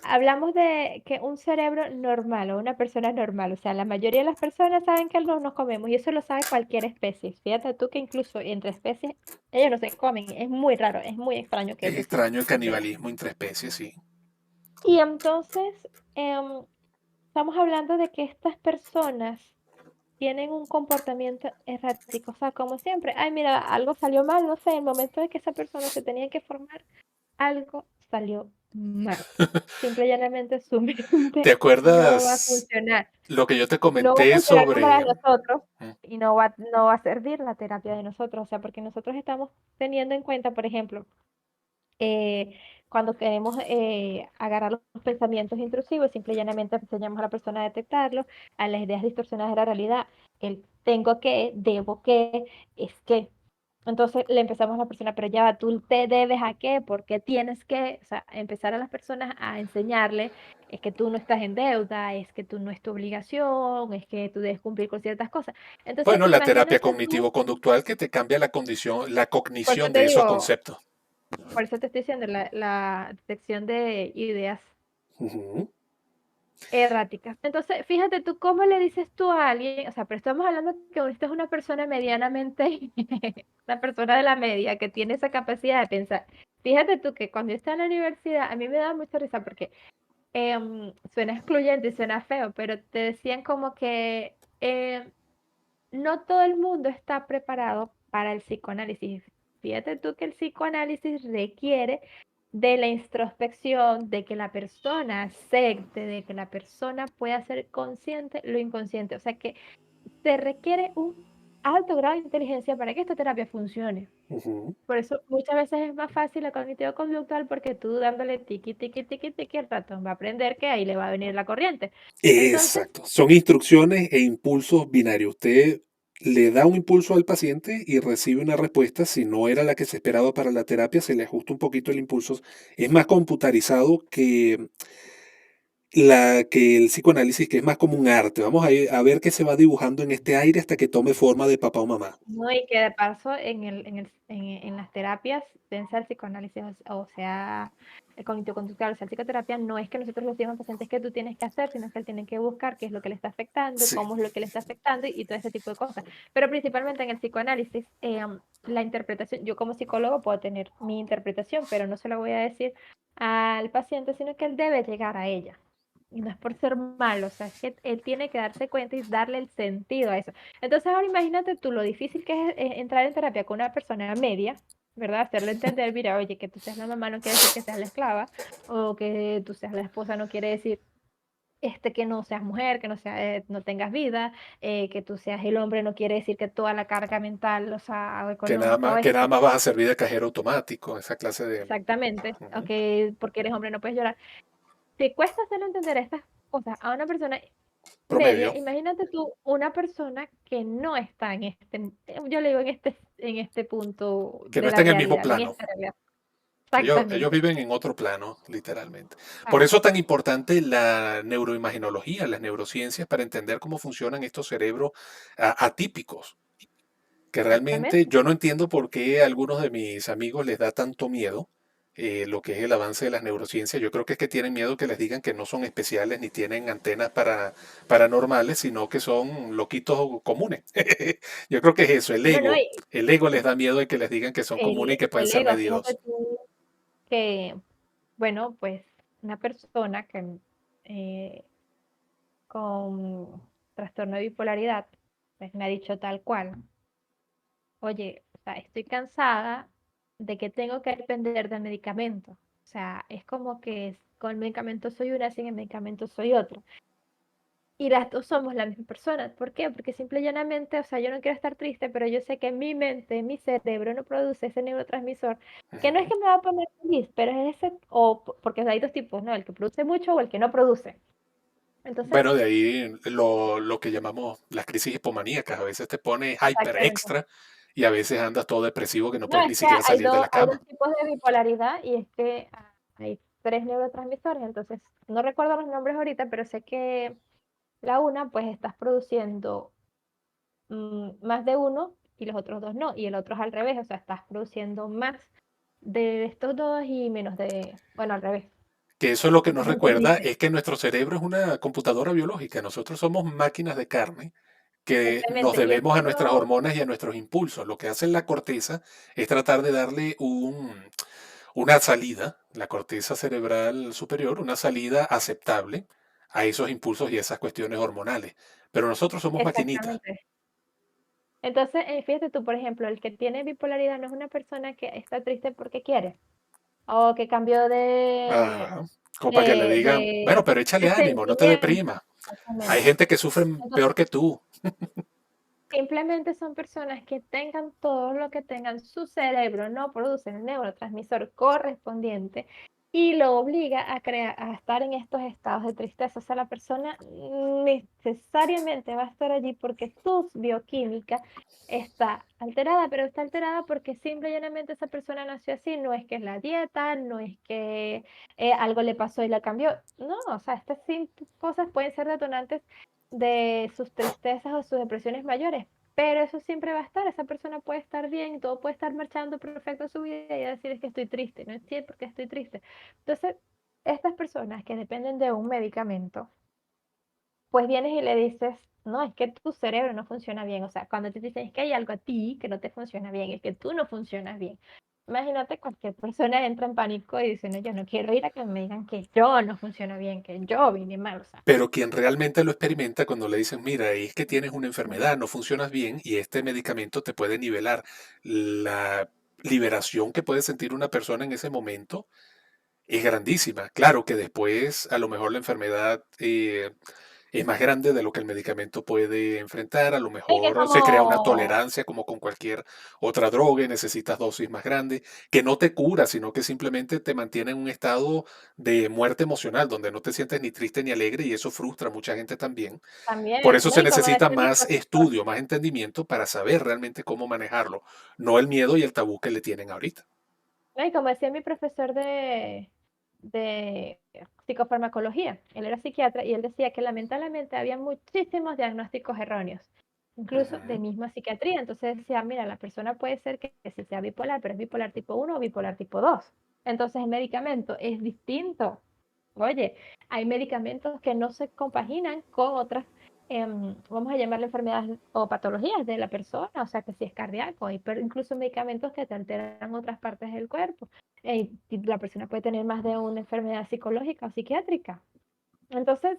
hablamos de que un cerebro normal o una persona normal, o sea, la mayoría de las personas saben que no nos comemos y eso lo sabe cualquier especie. Fíjate tú que incluso entre especies ellos no se comen, es muy raro, es muy extraño que Es ellos extraño el se den. canibalismo entre especies, sí. Y entonces, estamos hablando de que estas personas tienen un comportamiento errático, o sea, como siempre, ay, mira, algo salió mal, no sé, el momento de que esa persona se tenía que formar, algo salió mal. Simple y llanamente su ¿Te mente no va a acuerdas funcionar. lo que yo te No va a comenté funcionar como la de sobre... nosotros Mm, y no va a servir la terapia de nosotros, o sea, porque nosotros estamos teniendo en cuenta, por ejemplo, eh, cuando queremos agarrar los pensamientos intrusivos, simple y llanamente enseñamos a la persona a detectarlos, a las ideas distorsionadas de la realidad, el tengo que, debo que, es que. Entonces le empezamos a la persona, pero ya va, tú te debes a qué, por qué tienes que, o sea, empezar a las personas a enseñarle, es que tú no estás en deuda, es que tú no es tu obligación, es que tú debes cumplir con ciertas cosas. Entonces, Bueno, la terapia imagínate tú, cognitivo-conductual que te cambia la condición, la por eso cognición te de esos digo, conceptos. por eso te estoy diciendo, la detección de ideas Ujú. erráticas. Entonces, fíjate tú, ¿cómo le dices tú a alguien? O sea, pero estamos hablando que esta es una persona medianamente, una persona de la media que tiene esa capacidad de pensar. Fíjate tú que cuando yo estaba en la universidad, a mí me daba mucha risa porque suena excluyente y suena feo, pero te decían como que no todo el mundo está preparado para el psicoanálisis. Fíjate tú que el psicoanálisis requiere de la introspección, de que la persona acepte, de que la persona pueda ser consciente lo inconsciente. O sea que se requiere un alto grado de inteligencia para que esta terapia funcione. Ujú. Por eso muchas veces es más fácil la cognitivo-conductual porque tú dándole tiqui, tiqui, tiqui, tiqui, el ratón va a aprender que ahí le va a venir la corriente. Entonces, Exacto. Son instrucciones e impulsos binarios. Usted le da un impulso al paciente y recibe una respuesta. Si no era la que se esperaba para la terapia, se le ajusta un poquito el impulso. Es más computarizado que el psicoanálisis, que es más como un arte. Vamos a ver qué se va dibujando en este aire hasta que tome forma de papá o mamá. no, y que de paso en las terapias, bien sea el psicoanálisis o sea el cognitivo-conductual, o sea, la psicoterapia, no es que nosotros le digamos al paciente que tú tienes que hacer, sino que él tiene que buscar qué es lo que le está afectando, Sí. cómo es lo que le está afectando y todo ese tipo de cosas. Pero principalmente en el psicoanálisis, la interpretación, yo como psicólogo puedo tener mi interpretación, pero no se la voy a decir al paciente, sino que él debe llegar a ella. Y no es por ser malo, o sea, es que él tiene que darse cuenta y darle el sentido a eso. Entonces ahora imagínate tú lo difícil que es entrar en terapia con una persona media, ¿verdad? Hacerle entender, mira, oye, que tú seas la mamá no quiere decir que seas la esclava, o que tú seas la esposa no quiere decir que no seas mujer, que no, no tengas vida, que tú seas el hombre no quiere decir que toda la carga mental, o sea, o económica o Que nada esto. más vas a servir de cajero automático, esa clase de Exactamente, o ujú, que porque eres hombre no puedes llorar. Te cuesta hacerle entender estas cosas a una persona media, promedio. imagínate tú una persona que no está en yo le digo en este punto Que no de está la en el mismo realidad, en plano. esta realidad. Ellos Exactamente. viven en otro plano, literalmente. Por eso es Exacto. tan importante la neuroimaginología, las neurociencias, para entender cómo funcionan estos cerebros atípicos. Que realmente Exactamente. yo no entiendo por qué a algunos de mis amigos les da tanto miedo lo que es el avance de las neurociencias. Yo creo que es que tienen miedo que les digan que no son especiales ni tienen antenas paranormales, sino que son loquitos comunes. Yo creo que es eso, el No, no, ego. El ego les da miedo de que les digan que son comunes y que pueden el ser ego, fíjate medidos. tú que, bueno, pues una persona que con trastorno de bipolaridad, pues me ha dicho tal cual, oye, o sea, estoy cansada de que tengo que depender del medicamento. O sea, es como que con el medicamento soy una, sin el medicamento soy otra. Y las dos somos la misma persona. ¿Por qué? Porque simple y llanamente, o sea, yo no quiero estar triste, pero yo sé que mi mente, mi cerebro no produce ese neurotransmisor, que no es Ujú. que me va a poner feliz, pero es ese, porque hay dos tipos, ¿no? El que produce mucho o el que no produce. Entonces, Bueno, de ahí lo que llamamos las crisis hipomaníacas. A veces te pones hyper exactamente. extra y a veces andas todo depresivo que no No, puedes es ni que siquiera salir de la hay cama. dos tipos de bipolaridad y es que hay tres neurotransmisores, entonces no recuerdo los nombres ahorita, pero sé que la una, pues estás produciendo más de uno y los otros dos no, y el otro es al revés, o sea, estás produciendo más de estos dos y menos de, bueno, al revés, Que eso es lo que nos es un poco recuerda diferente. es que nuestro cerebro es una computadora biológica. Nosotros somos máquinas de carne que nos Exactamente, y es debemos a que nuestras no, hormonas y a nuestros impulsos. Lo que hace la corteza es tratar de darle una salida, la corteza cerebral superior, una salida aceptable a esos impulsos y esas cuestiones hormonales. Pero nosotros somos maquinitas. exactamente. Entonces, fíjate tú, por ejemplo, el que tiene bipolaridad no es una persona que está triste porque quiere, o que cambió Ajá. Como para que le de, digan, bueno, de, pero échale de ánimo, no te sentimiento. deprima. Hay Exactamente. gente que sufre peor que tú. Simplemente son personas que tengan todo lo que tengan, su cerebro no produce el neurotransmisor correspondiente y lo obliga a crear, a estar en estos estados de tristeza. O sea, la persona necesariamente va a estar allí porque su bioquímica está alterada, pero está alterada porque simple y llanamente esa persona nació así. No es que es la dieta, no es que algo le pasó y la cambió. No, o sea, estas cosas pueden ser detonantes de sus tristezas o sus depresiones mayores, pero eso siempre va a estar, esa persona puede estar bien, todo puede estar marchando perfecto en su vida y decir es que estoy triste, no entiendo por qué estoy triste. Entonces, estas personas que dependen de un medicamento, pues vienes y le dices, no, es que tu cerebro no funciona bien, o sea, cuando te dicen es que hay algo a ti que no te funciona bien, es que tú no funcionas bien. Imagínate cualquier persona entra en pánico y dice, no, yo no quiero ir a que me digan que yo no funciono bien, que yo vine mal, o sea. Pero quien realmente lo experimenta cuando le dicen, mira, es que tienes una enfermedad, no funcionas bien y este medicamento te puede nivelar. La liberación que puede sentir una persona en ese momento es grandísima. Claro que después a lo mejor la enfermedad es más grande de lo que el medicamento puede enfrentar, a lo Es que mejor se crea una como tolerancia como con cualquier otra droga y necesitas dosis más grandes, que no te cura, sino que simplemente te mantiene en un estado de muerte emocional, donde no te sientes ni triste ni alegre y eso frustra a mucha gente también. Por también, eso ¿no? se Y como necesita decía mi más profesor, estudio, más entendimiento para saber realmente cómo manejarlo, no el miedo y el tabú que le tienen ahorita. ¿no? Y como decía mi profesor de psicofarmacología, él era psiquiatra y él decía que lamentablemente había muchísimos diagnósticos erróneos, incluso de Ujú. misma psiquiatría. Entonces decía, mira, la persona puede ser que sí sea bipolar, pero es bipolar tipo uno o bipolar tipo 2. Entonces el medicamento es distinto. Oye, hay medicamentos que no se compaginan con otras, vamos a llamarle enfermedades o patologías de la persona, o sea que si es cardíaco, hay incluso medicamentos que te alteran otras partes del cuerpo. Y la persona puede tener más de una enfermedad psicológica o psiquiátrica. Entonces,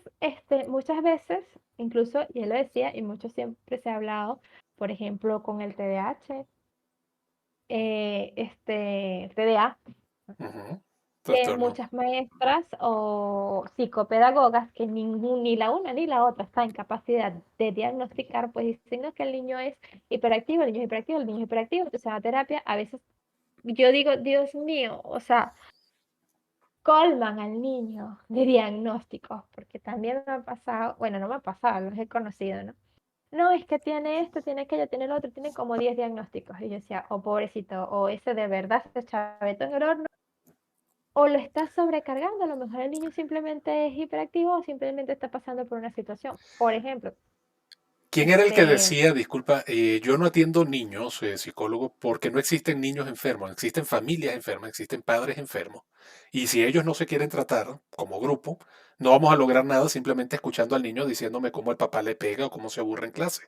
muchas veces, incluso, y él lo decía, y mucho siempre se ha hablado, por ejemplo, con el TDAH, TDA, Ujú. que Trastorno. muchas maestras o psicopedagogas, que ni la una ni la otra está en capacidad de diagnosticar, pues dicen "No, que el niño es hiperactivo, el niño es hiperactivo, el niño es hiperactivo, entonces a terapia, a veces yo digo, Dios mío, o sea, colman al niño de diagnósticos, porque también me ha pasado, bueno, no me ha pasado, los he conocido, ¿no? No, es que tiene esto, tiene aquello, tiene lo otro, tiene como 10 diagnósticos. Y yo decía, oh pobrecito, o ese de verdad se chavetó en el horno o lo estás sobrecargando, a lo mejor el niño simplemente es hiperactivo o simplemente está pasando por una situación. Por ejemplo, ¿Quién era el que este, decía, disculpa, yo no atiendo niños, psicólogo, porque no existen niños enfermos, existen familias enfermas, existen padres enfermos. Y si ellos no se quieren tratar como grupo, no vamos a lograr nada simplemente escuchando al niño diciéndome cómo el papá le pega o cómo se aburre en clase.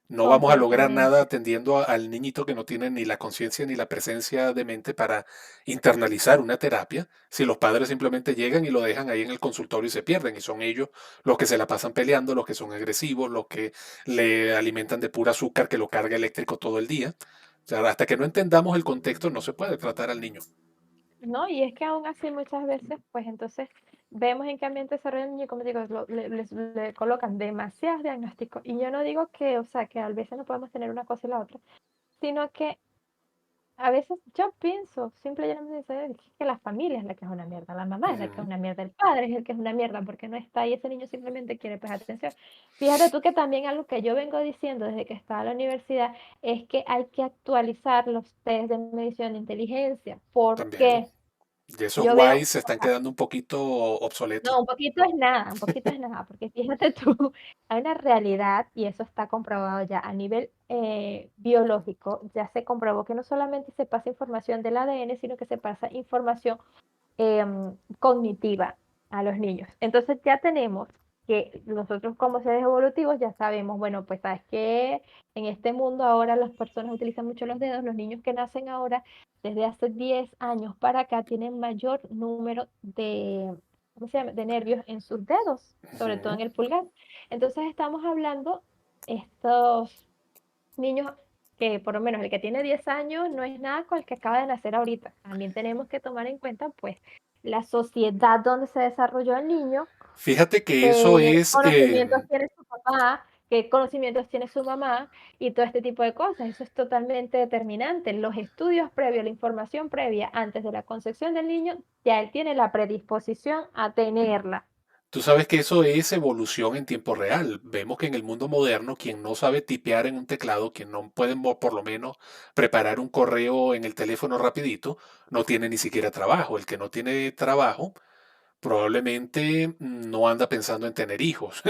No vamos a lograr nada completamente. atendiendo al niñito que no tiene ni la conciencia ni la presencia de mente para internalizar una terapia, si los padres simplemente llegan y lo dejan ahí en el consultorio y se pierden, y son ellos los que se la pasan peleando, los que son agresivos, los que le alimentan de pura azúcar que lo carga eléctrico todo el día. O sea, hasta que no entendamos el contexto no se puede tratar al niño. No, y es que aún así muchas veces, pues entonces vemos en qué ambiente desarrolla el niño, como digo, le colocan demasiados diagnósticos. Y yo no digo que, o sea, que a veces no podemos tener una cosa y la otra, sino que a veces yo pienso, simple y llanamente, que la familia es la que es una mierda, la mamá es la que es Ujú. una mierda, el padre es el que es una mierda porque no está y ese niño simplemente quiere prestar atención. Fíjate tú que también algo que yo vengo diciendo desde que estaba en la universidad es que hay que actualizar los test de medición de inteligencia. ¿Por También, qué? Y esos Yo veo, guays se están quedando un poquito obsoletos. no, un poquito es nada, porque fíjate tú, hay una realidad y eso está comprobado ya a nivel biológico, ya se comprobó que no solamente se pasa información del ADN, sino que se pasa información cognitiva a los niños. Entonces ya tenemos que nosotros como seres evolutivos ya sabemos, bueno, pues sabes que en este mundo ahora las personas utilizan mucho los dedos, los niños que nacen ahora desde hace 10 años para acá tienen mayor número de, ¿cómo se llama?, de nervios en sus dedos, sobre todo Ujú. en el pulgar. Entonces estamos hablando, estos niños que por lo menos el que tiene 10 años no es nada con el que acaba de nacer ahorita. También tenemos que tomar en cuenta pues la sociedad donde se desarrolló el niño, Fíjate que eso qué es, conocimientos tiene su papá, qué conocimientos tiene su mamá y todo este tipo de cosas. Eso es totalmente determinante. Los estudios previos, la información previa antes de la concepción del niño, ya él tiene la predisposición a tenerla. tú sabes que eso es evolución en tiempo real. Vemos que en el mundo moderno, quien no sabe tipear en un teclado, quien no puede por lo menos preparar un correo en el teléfono rapidito, no tiene ni siquiera trabajo. El que no tiene trabajo probablemente no anda pensando en tener hijos.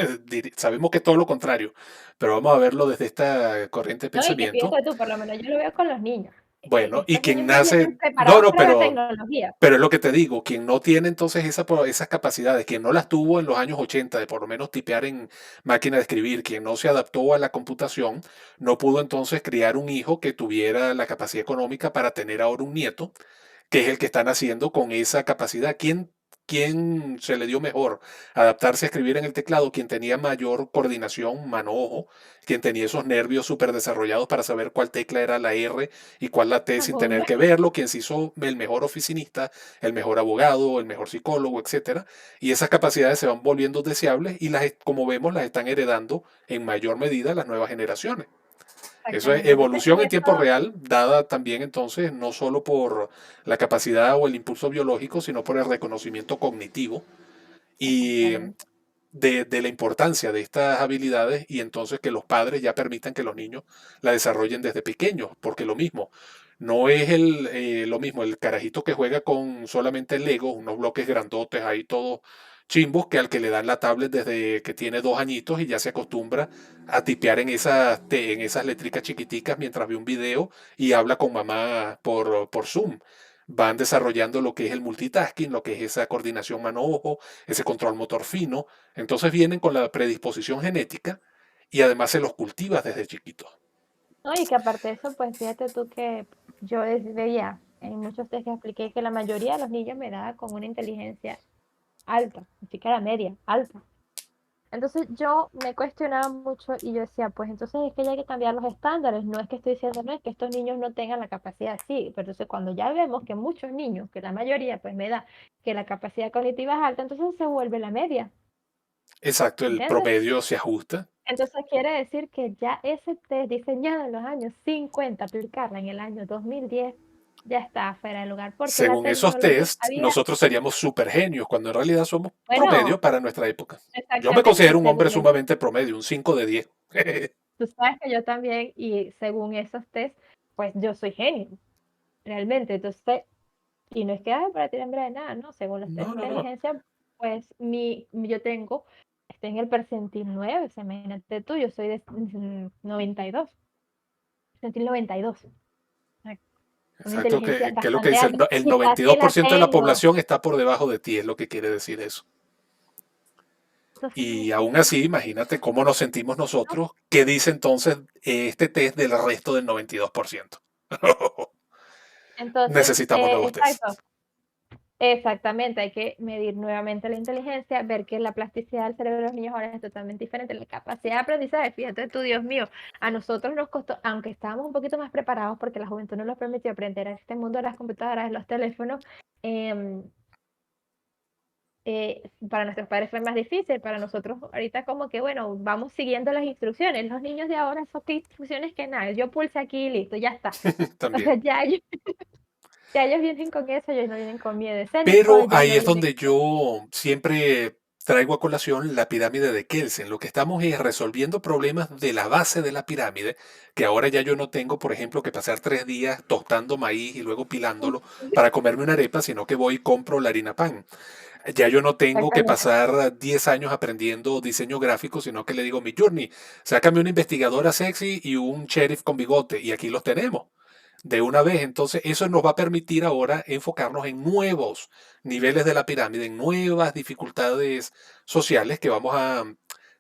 Sabemos que es todo lo contrario, pero vamos a verlo desde esta corriente de No, y que pensamiento. fíjate tú, por lo menos yo lo veo con los niños. Bueno, y Estos quien niños no nace, vienen no, preparados no, para la tecnología. pero es lo que te digo, quien no tiene entonces esas capacidades, quien no las tuvo en los años 80 de por lo menos tipear en máquina de escribir, quien no se adaptó a la computación, no pudo entonces criar un hijo que tuviera la capacidad económica para tener ahora un nieto que es el que están haciendo con esa capacidad. ¿Quién se le dio mejor adaptarse a escribir en el teclado? Quien tenía mayor coordinación mano-ojo, quien tenía esos nervios súper desarrollados para saber cuál tecla era la R y cuál la T sin tener que verlo, quien se hizo el mejor oficinista, el mejor abogado, el mejor psicólogo, etcétera. Y esas capacidades se van volviendo deseables y como vemos las están heredando en mayor medida las nuevas generaciones. Eso es Exactamente. Entonces, evolución en tiempo real, dada también entonces no solo por la capacidad o el impulso biológico, sino por el reconocimiento cognitivo y exactamente. de la importancia de estas habilidades y entonces que los padres ya permitan que los niños la desarrollen desde pequeños, porque lo mismo, no es lo mismo el carajito que juega con solamente Lego, unos bloques grandotes ahí todos chimbos, que al que le dan la tablet desde que tiene 2 añitos y ya se acostumbra a tipear en esas letricas chiquiticas mientras ve un video y habla con mamá por Zoom. Van desarrollando lo que es el multitasking, lo que es esa coordinación mano-ojo, ese control motor fino. Entonces vienen con la predisposición genética y además se los cultivas desde chiquitos. No, y que aparte de eso, pues fíjate tú que yo veía en muchos test que expliqué que la mayoría de los niños me daba con una inteligencia alta, ni siquiera media, alta. Entonces yo me cuestionaba mucho y yo decía, pues entonces es que ya hay que cambiar los estándares. No es que estoy diciendo, no es que estos niños no tengan la capacidad, sí, pero entonces cuando ya vemos que muchos niños, que la mayoría pues me da que la capacidad cognitiva es alta, entonces se vuelve la media, Exacto, el ¿entiendes? promedio se ajusta. Entonces quiere decir que ya ese test diseñado en los años 50, aplicarla en el año 2010, ya está fuera de lugar, porque la Según esos tecnología tests, había, nosotros seríamos super genios, cuando en realidad somos promedio bueno, para nuestra época. Yo me exactamente, considero un hombre según eso. sumamente promedio, un 5 de 10. Tú sabes que yo también, y según esos test, pues yo soy genio, realmente. Entonces, y no es que, ay, para tirar de nada, no, según los test No, de no, no. inteligencia, pues yo tengo, estoy en el percentil 9, imagínate tú, yo soy de 92, percentil 92. Una Exacto, inteligencia que es lo que bastante dice alta, el y noventa y casi dos por la ciento de la tengo. población está por debajo de ti, es lo que quiere decir eso. Entonces, Y aún así, imagínate cómo nos sentimos no, nosotros. ¿Qué dice entonces este test del resto del 92%? entonces, Necesitamos nuevos tests. exacto. Exactamente, hay que medir nuevamente la inteligencia, ver que la plasticidad del cerebro de los niños ahora es totalmente diferente, la capacidad de aprendizaje, fíjate tú, Dios mío, a nosotros nos costó, aunque estábamos un poquito más preparados porque la juventud no nos permitió aprender a este mundo de las computadoras, de los teléfonos, em, para nuestros padres fue más difícil, para nosotros ahorita como que, bueno, vamos siguiendo las instrucciones, los niños de ahora son qué instrucciones que nada, yo pulse aquí y listo, ya está. O También. sea, ya ellos vienen con eso, ellos no vienen con miedo escénico, Pero ellos ahí no es vienen donde yo siempre traigo a colación la pirámide de Kelsen. Lo que estamos es resolviendo problemas de la base de la pirámide, que ahora ya yo no tengo, por ejemplo, que pasar 3 días tostando maíz y luego pilándolo para comerme una arepa, sino que voy y compro la harina pan. Ya yo no tengo que Exactamente. pasar 10 años aprendiendo diseño gráfico, sino que le digo, mi Journey, sácame una investigadora sexy y un sheriff con bigote, y aquí los tenemos de una vez. Entonces, eso nos va a permitir ahora enfocarnos en nuevos niveles de la pirámide, en nuevas dificultades sociales que vamos a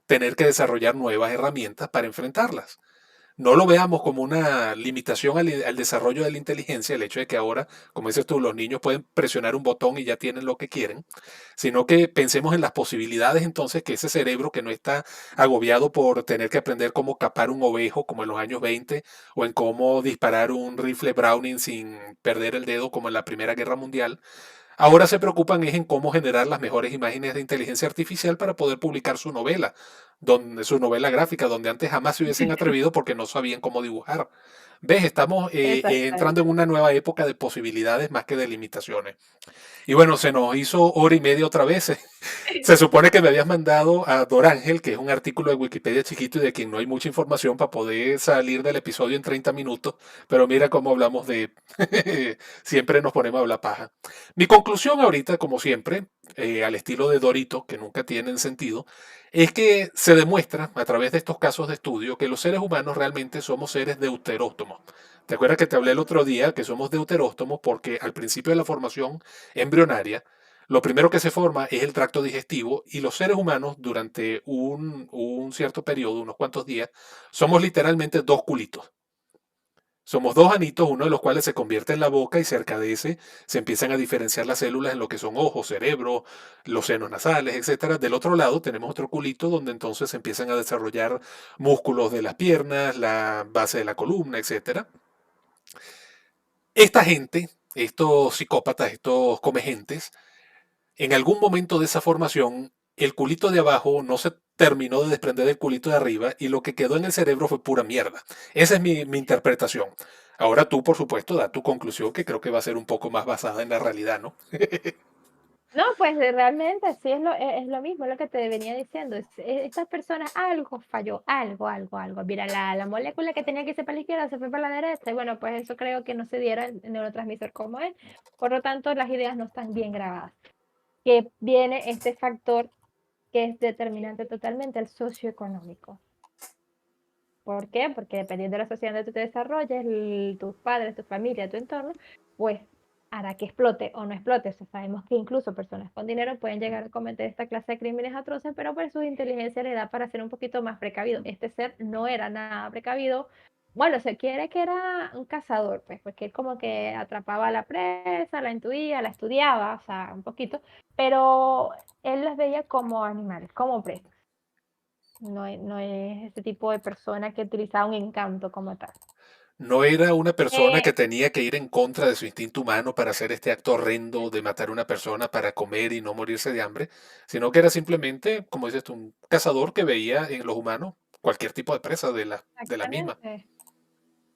tener que desarrollar nuevas herramientas para enfrentarlas. No lo veamos como una limitación al desarrollo de la inteligencia, el hecho de que ahora, como dices tú, los niños pueden presionar un botón y ya tienen lo que quieren, sino que pensemos en las posibilidades entonces que ese cerebro que no está agobiado por tener que aprender cómo capar un ovejo como en los años 20 o en cómo disparar un rifle Browning sin perder el dedo como en la Primera Guerra Mundial, ahora se preocupan es en cómo generar las mejores imágenes de inteligencia artificial para poder publicar su novela, su novela gráfica, donde antes jamás se hubiesen atrevido porque no sabían cómo dibujar. ¿Ves? Estamos entrando en Exactamente. una nueva época de posibilidades más que de limitaciones. Y bueno, se nos hizo hora y media otra vez. Se supone que me habías mandado a Dorángel, que es un artículo de Wikipedia chiquito y de quien no hay mucha información para poder salir del episodio en 30 minutos, pero mira cómo hablamos de... siempre nos ponemos a hablar paja. Mi conclusión ahorita, como siempre, al estilo de Dorito, que nunca tienen sentido, es que se demuestra a través de estos casos de estudio que los seres humanos realmente somos seres deuteróstomos. ¿Te acuerdas que te hablé el otro día que somos deuteróstomos porque al principio de la formación embrionaria, lo primero que se forma es el tracto digestivo y los seres humanos durante un cierto periodo, unos cuantos días, somos literalmente dos culitos. Somos dos anitos, uno de los cuales se convierte en la boca y cerca de ese se empiezan a diferenciar las células en lo que son ojos, cerebro, los senos nasales, etcétera. Del otro lado tenemos otro culito donde entonces se empiezan a desarrollar músculos de las piernas, la base de la columna, etcétera. Esta gente, estos psicópatas, estos comegentes, en algún momento de esa formación, el culito de abajo no se terminó de desprender del culito de arriba y lo que quedó en el cerebro fue pura mierda. Esa es mi interpretación. Ahora tú, por supuesto, da tu conclusión que creo que va a ser un poco más basada en la realidad, ¿no? No, pues realmente sí es lo mismo, lo que te venía diciendo. Estas personas, algo falló, algo. Mira, la molécula que tenía que irse para la izquierda se fue para la derecha. Y bueno, pues eso creo que no se diera el neurotransmisor como es. Por lo tanto, las ideas no están bien grabadas. Que viene este factor que es determinante totalmente, el socioeconómico. ¿Por qué? Porque dependiendo de la sociedad donde tú te desarrolles, tus padres, tu familia, tu entorno, pues hará que explote o no explote. O sea, sabemos que incluso personas con dinero pueden llegar a cometer esta clase de crímenes atroces, pero por su inteligencia le da para ser un poquito más precavido. Este ser no era nada precavido. Bueno, se quiere que era un cazador, pues, porque él como que atrapaba a la presa, la intuía, la estudiaba, o sea, un poquito, pero él las veía como animales, como presas. No es ese tipo de persona que utilizaba un encanto como tal. No era una persona que Eh, tenía que ir en contra de su instinto humano para hacer este acto horrendo de matar a una persona para comer y no morirse de hambre, sino que era simplemente, como dices tú, un cazador que veía en los humanos cualquier tipo de presa de la misma. exactamente,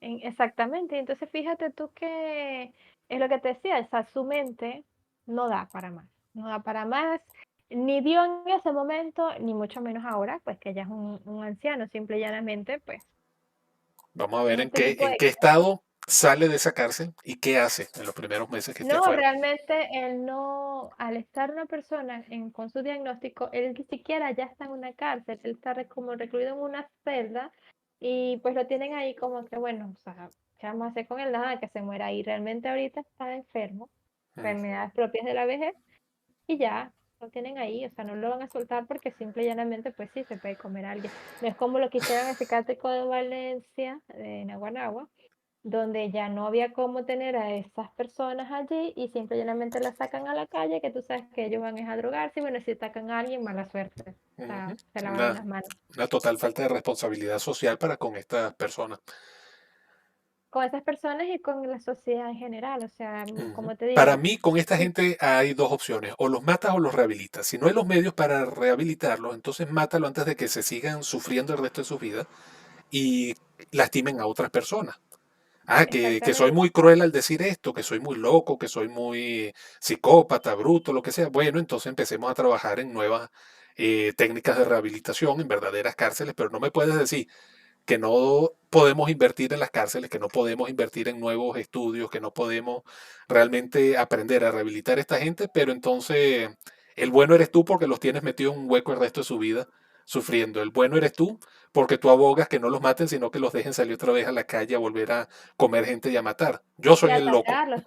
exactamente. Entonces fíjate tú que es lo que te decía, o sea, su mente no da para más, no da para más, ni dio en ese momento, ni mucho menos ahora, pues que ya es un anciano, simple y llanamente, pues Vamos a ver es en este qué, tipo en de qué cosas. estado sale de esa cárcel y qué hace en los primeros meses que esté No, afuera. realmente él no, al estar una persona con su diagnóstico, él ni siquiera ya está en una cárcel, él está como recluido en una celda y pues lo tienen ahí como que, bueno, o sea, ¿qué vamos a hacer con él? Nada, que se muera ahí. Realmente ahorita está enfermo, Mm, enfermedades propias de la vejez y ya lo tienen ahí, o sea, no lo van a soltar porque simple y llanamente, pues sí, se puede comer a alguien. No es como lo que hicieron en el psiquiátrico de Valencia, de Naguanagua, donde ya no había cómo tener a esas personas allí y simple y llanamente las sacan a la calle, que tú sabes que ellos van a drogarse y bueno, si atacan a alguien, mala suerte. O sea, ujú. se lavaron Una, las manos. una total falta de responsabilidad social para con estas personas. Con esas personas y con la sociedad en general, o sea, Ujú. como te Para digo, mí, con esta gente hay dos opciones, o los matas o los rehabilitas. Si no hay los medios para rehabilitarlos, entonces mátalo antes de que se sigan sufriendo el resto de sus vidas y lastimen a otras personas. Que soy exactamente. muy cruel al decir esto, que soy muy loco, que soy muy psicópata, bruto, lo que sea. Bueno, entonces empecemos a trabajar en nuevas técnicas de rehabilitación, en verdaderas cárceles, pero no me puedes decir que no podemos invertir en las cárceles, que no podemos invertir en nuevos estudios, que no podemos realmente aprender a rehabilitar a esta gente, pero entonces el bueno eres tú porque los tienes metidos en un hueco el resto de su vida sufriendo. El bueno eres tú porque tú abogas que no los maten, sino que los dejen salir otra vez a la calle a volver a comer gente y a matar. Yo Y soy el loco. atacarlos.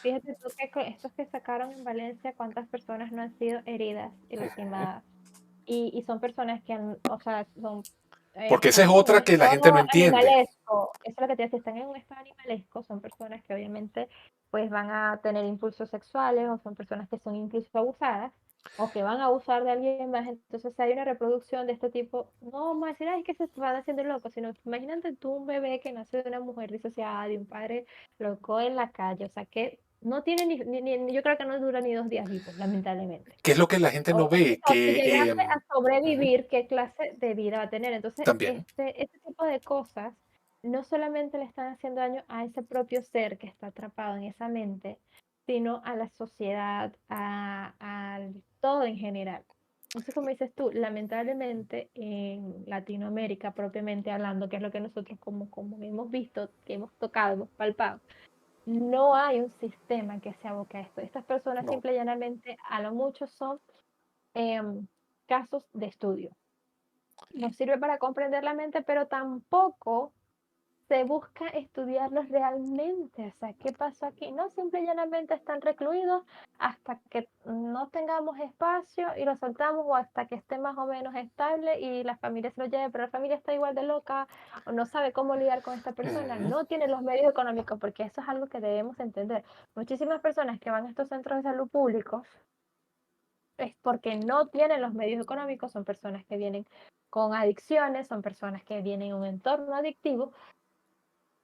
Fíjate tú que estos que sacaron en Valencia, cuántas personas no han sido heridas y lastimadas. Y son personas que han, o sea, Porque esa es están en un otra que la gente no estado entiende. animalesco. Eso es lo que te decía, están en un estado animalesco, son personas que obviamente pues van a tener impulsos sexuales o son personas que son incluso abusadas o que van a abusar de alguien más. Entonces, si hay una reproducción de este tipo, no vamos a decir, ay, que se van haciendo locos, sino imagínate tú un bebé que nace de una mujer disociada, de un padre loco en la calle, o sea, que no tiene yo creo que no dura ni 2 días vivos, lamentablemente. ¿Qué es lo que la gente no ve? O si Que llegase a ujú, sobrevivir, ¿qué clase de vida va a tener? Entonces, también. este tipo de cosas no solamente le están haciendo daño a ese propio ser que está atrapado en esa mente, sino a la sociedad, al todo en general. Entonces, como dices tú, lamentablemente en Latinoamérica, propiamente hablando, que es lo que nosotros como hemos visto, que hemos tocado, hemos palpado, no hay un sistema que se aboque a esto. Estas personas No. simple y llanamente, a lo mucho son em, casos de estudio. Nos sirve para comprender la mente, pero tampoco se busca estudiarlos realmente. O sea, ¿qué pasó aquí? No, simple y llanamente están recluidos hasta que no tengamos espacio y lo soltamos o hasta que esté más o menos estable y la familia se lo lleve, pero la familia está igual de loca o no sabe cómo lidiar con esta persona, Ujú. no tiene los medios económicos, porque eso es algo que debemos entender. Muchísimas personas que van a estos centros de salud públicos es porque no tienen los medios económicos, son personas que vienen con adicciones, son personas que vienen en un entorno adictivo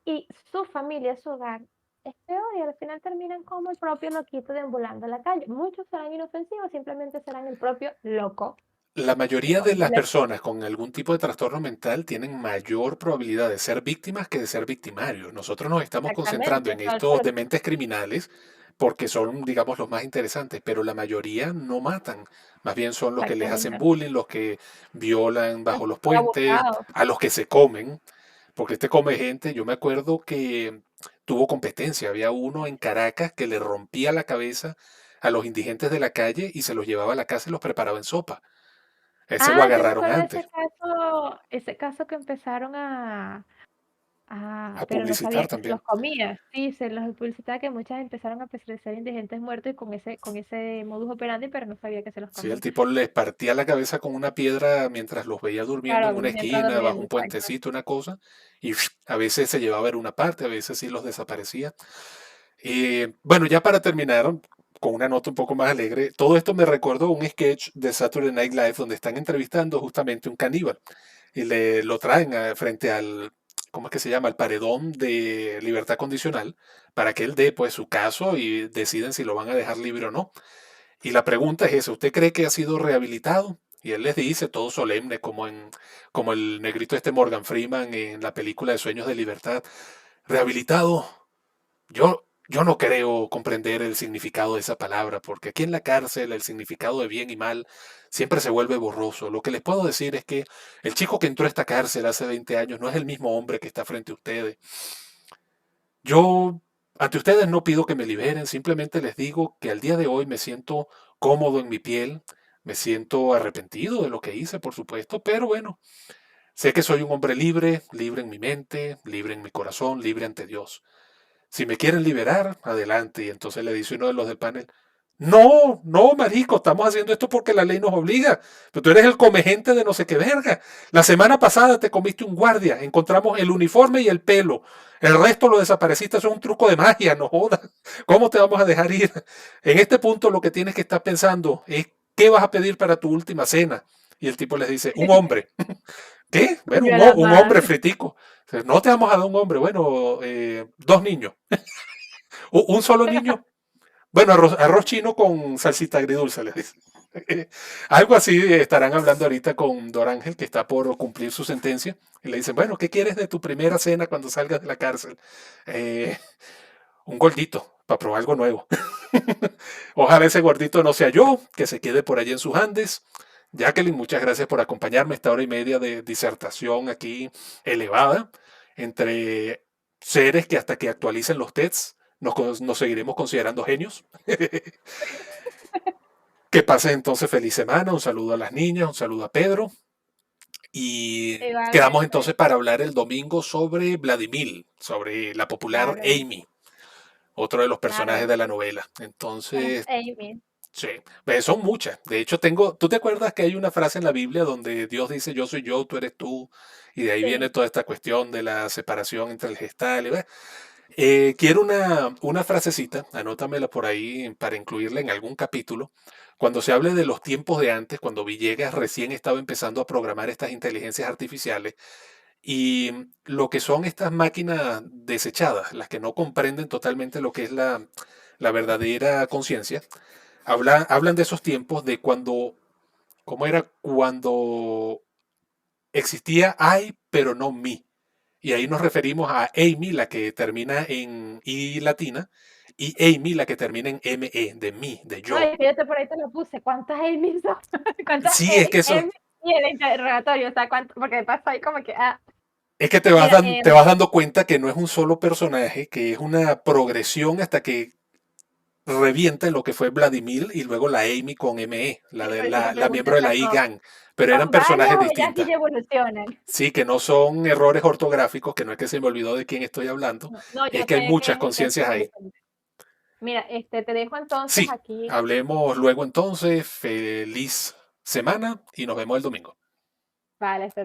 y su familia, su hogar es peor y al final terminan como el propio loquito deambulando en la calle. Muchos serán inofensivos, simplemente serán el propio loco, La mayoría como de se las le personas con algún tipo de trastorno mental tienen mayor probabilidad de ser víctimas que de ser victimarios. Nosotros nos estamos concentrando exactamente, en todo el estos tiempo, dementes criminales porque son, digamos, los más interesantes, pero la mayoría no matan. Más bien son los que les hacen exactamente. bullying, los que violan Los bajo que los son puentes, abusados. a los que se comen, porque este come gente. Yo me acuerdo que tuvo competencia. Había uno en Caracas que le rompía la cabeza a los indigentes de la calle y se los llevaba a la casa y los preparaba en sopa. Ese lo Yo me agarraron acuerdo de antes, ese caso que empezaron a pero no publicitar sabía que se también. los comía. Sí, se los publicitaba que muchas empezaron a ser indigentes muertos y con ese modus operandi, pero no sabía que se los Sí, el comía. tipo les partía la cabeza con una piedra mientras los veía durmiendo en Claro, una mientras esquina, bajo dormían, un exacto. puentecito, una cosa, y a veces se llevaba a ver una parte, a veces sí los desaparecía. Bueno, ya para terminar, con una nota un poco más alegre, todo esto me recordó un sketch de Saturday Night Live donde están entrevistando justamente un caníbal y lo traen frente al, ¿cómo es que se llama? Al paredón de libertad condicional para que él dé pues su caso y deciden si lo van a dejar libre o no. Y la pregunta es esa, ¿usted cree que ha sido rehabilitado? Y él les dice todo solemne, como el negrito este Morgan Freeman en la película de Sueños de Libertad. Rehabilitado, yo no creo comprender el significado de esa palabra, porque aquí en la cárcel el significado de bien y mal siempre se vuelve borroso. Lo que les puedo decir es que el chico que entró a esta cárcel hace 20 años no es el mismo hombre que está frente a ustedes. Yo ante ustedes no pido que me liberen, simplemente les digo que al día de hoy me siento cómodo en mi piel, me siento arrepentido de lo que hice, por supuesto, pero bueno, sé que soy un hombre libre, libre en mi mente, libre en mi corazón, libre ante Dios. Si me quieren liberar, adelante. Y entonces le dice uno de los del panel, no, no, marico, estamos haciendo esto porque la ley nos obliga. Pero tú eres el comegente de no sé qué verga. La semana pasada te comiste un guardia, encontramos el uniforme y el pelo. El resto lo desapareciste, eso es un truco de magia, no jodas. ¿Cómo te vamos a dejar ir? En este punto lo que tienes que estar pensando es qué vas a pedir para tu última cena. Y el tipo les dice, un hombre. ¿Qué? Bueno, Cogió la un hombre madre. fritico. No te vamos a dar un hombre, bueno, dos niños. Un solo niño. Bueno, arroz chino con salsita agridulce, les dice. Algo así estarán hablando ahorita con Dorángel, que está por cumplir su sentencia. Y le dicen, bueno, ¿qué quieres de tu primera cena cuando salgas de la cárcel? "Eh, un gordito, para probar algo nuevo. Ojalá ese gordito no sea yo, que se quede por allí en sus Andes. Jacqueline, muchas gracias por acompañarme esta hora y media de disertación aquí elevada entre seres que hasta que actualicen los tests nos seguiremos considerando genios. Que pases entonces feliz semana, un saludo a las niñas, un saludo a Pedro y quedamos Igualmente, entonces para hablar el domingo sobre Vladimir, sobre la popular claro, Amy, otro de los personajes claro. de la novela. Las Entonces, Amy. sí, son muchas. De hecho, ¿tú te acuerdas que hay una frase en la Biblia donde Dios dice yo soy yo, tú eres tú? Y de ahí viene Sí. toda esta cuestión de la separación entre el gestal. Quiero una frasecita, anótamela por ahí para incluirla en algún capítulo. Cuando se hable de los tiempos de antes, cuando Villegas recién estaba empezando a programar estas inteligencias artificiales y lo que son estas máquinas desechadas, las que no comprenden totalmente lo que es la verdadera conciencia, hablan de esos tiempos de cuando, ¿cómo era? Cuando existía I, pero no me. Y ahí nos referimos a Amy, la que termina en I latina, y Amy, la que termina en ME, de mí, de No, yo. fíjate, por ahí te lo puse. ¿Cuántas Amy son? ¿Cuántas Sí, es que eso, Amy? Y el interrogatorio, o sea, ¿cuánto? Porque pasa ahí como que, es que mira, te vas dando cuenta que no es un solo personaje, que es una progresión hasta que revienta en lo que fue Vladimir y luego la Amy con ME, por eso te la pregunté, miembro o de sea, la I-Gang, pero eran ¿son varias personajes o ellas sí distintas. evolucionan? Sí, que no son errores ortográficos, que no es que se me olvidó de quién estoy hablando, No, no, es yo que hay sé muchas que conciencias son ahí. diferentes. Mira, te dejo entonces Sí, aquí. hablemos luego entonces. Feliz semana y nos vemos el domingo. Vale,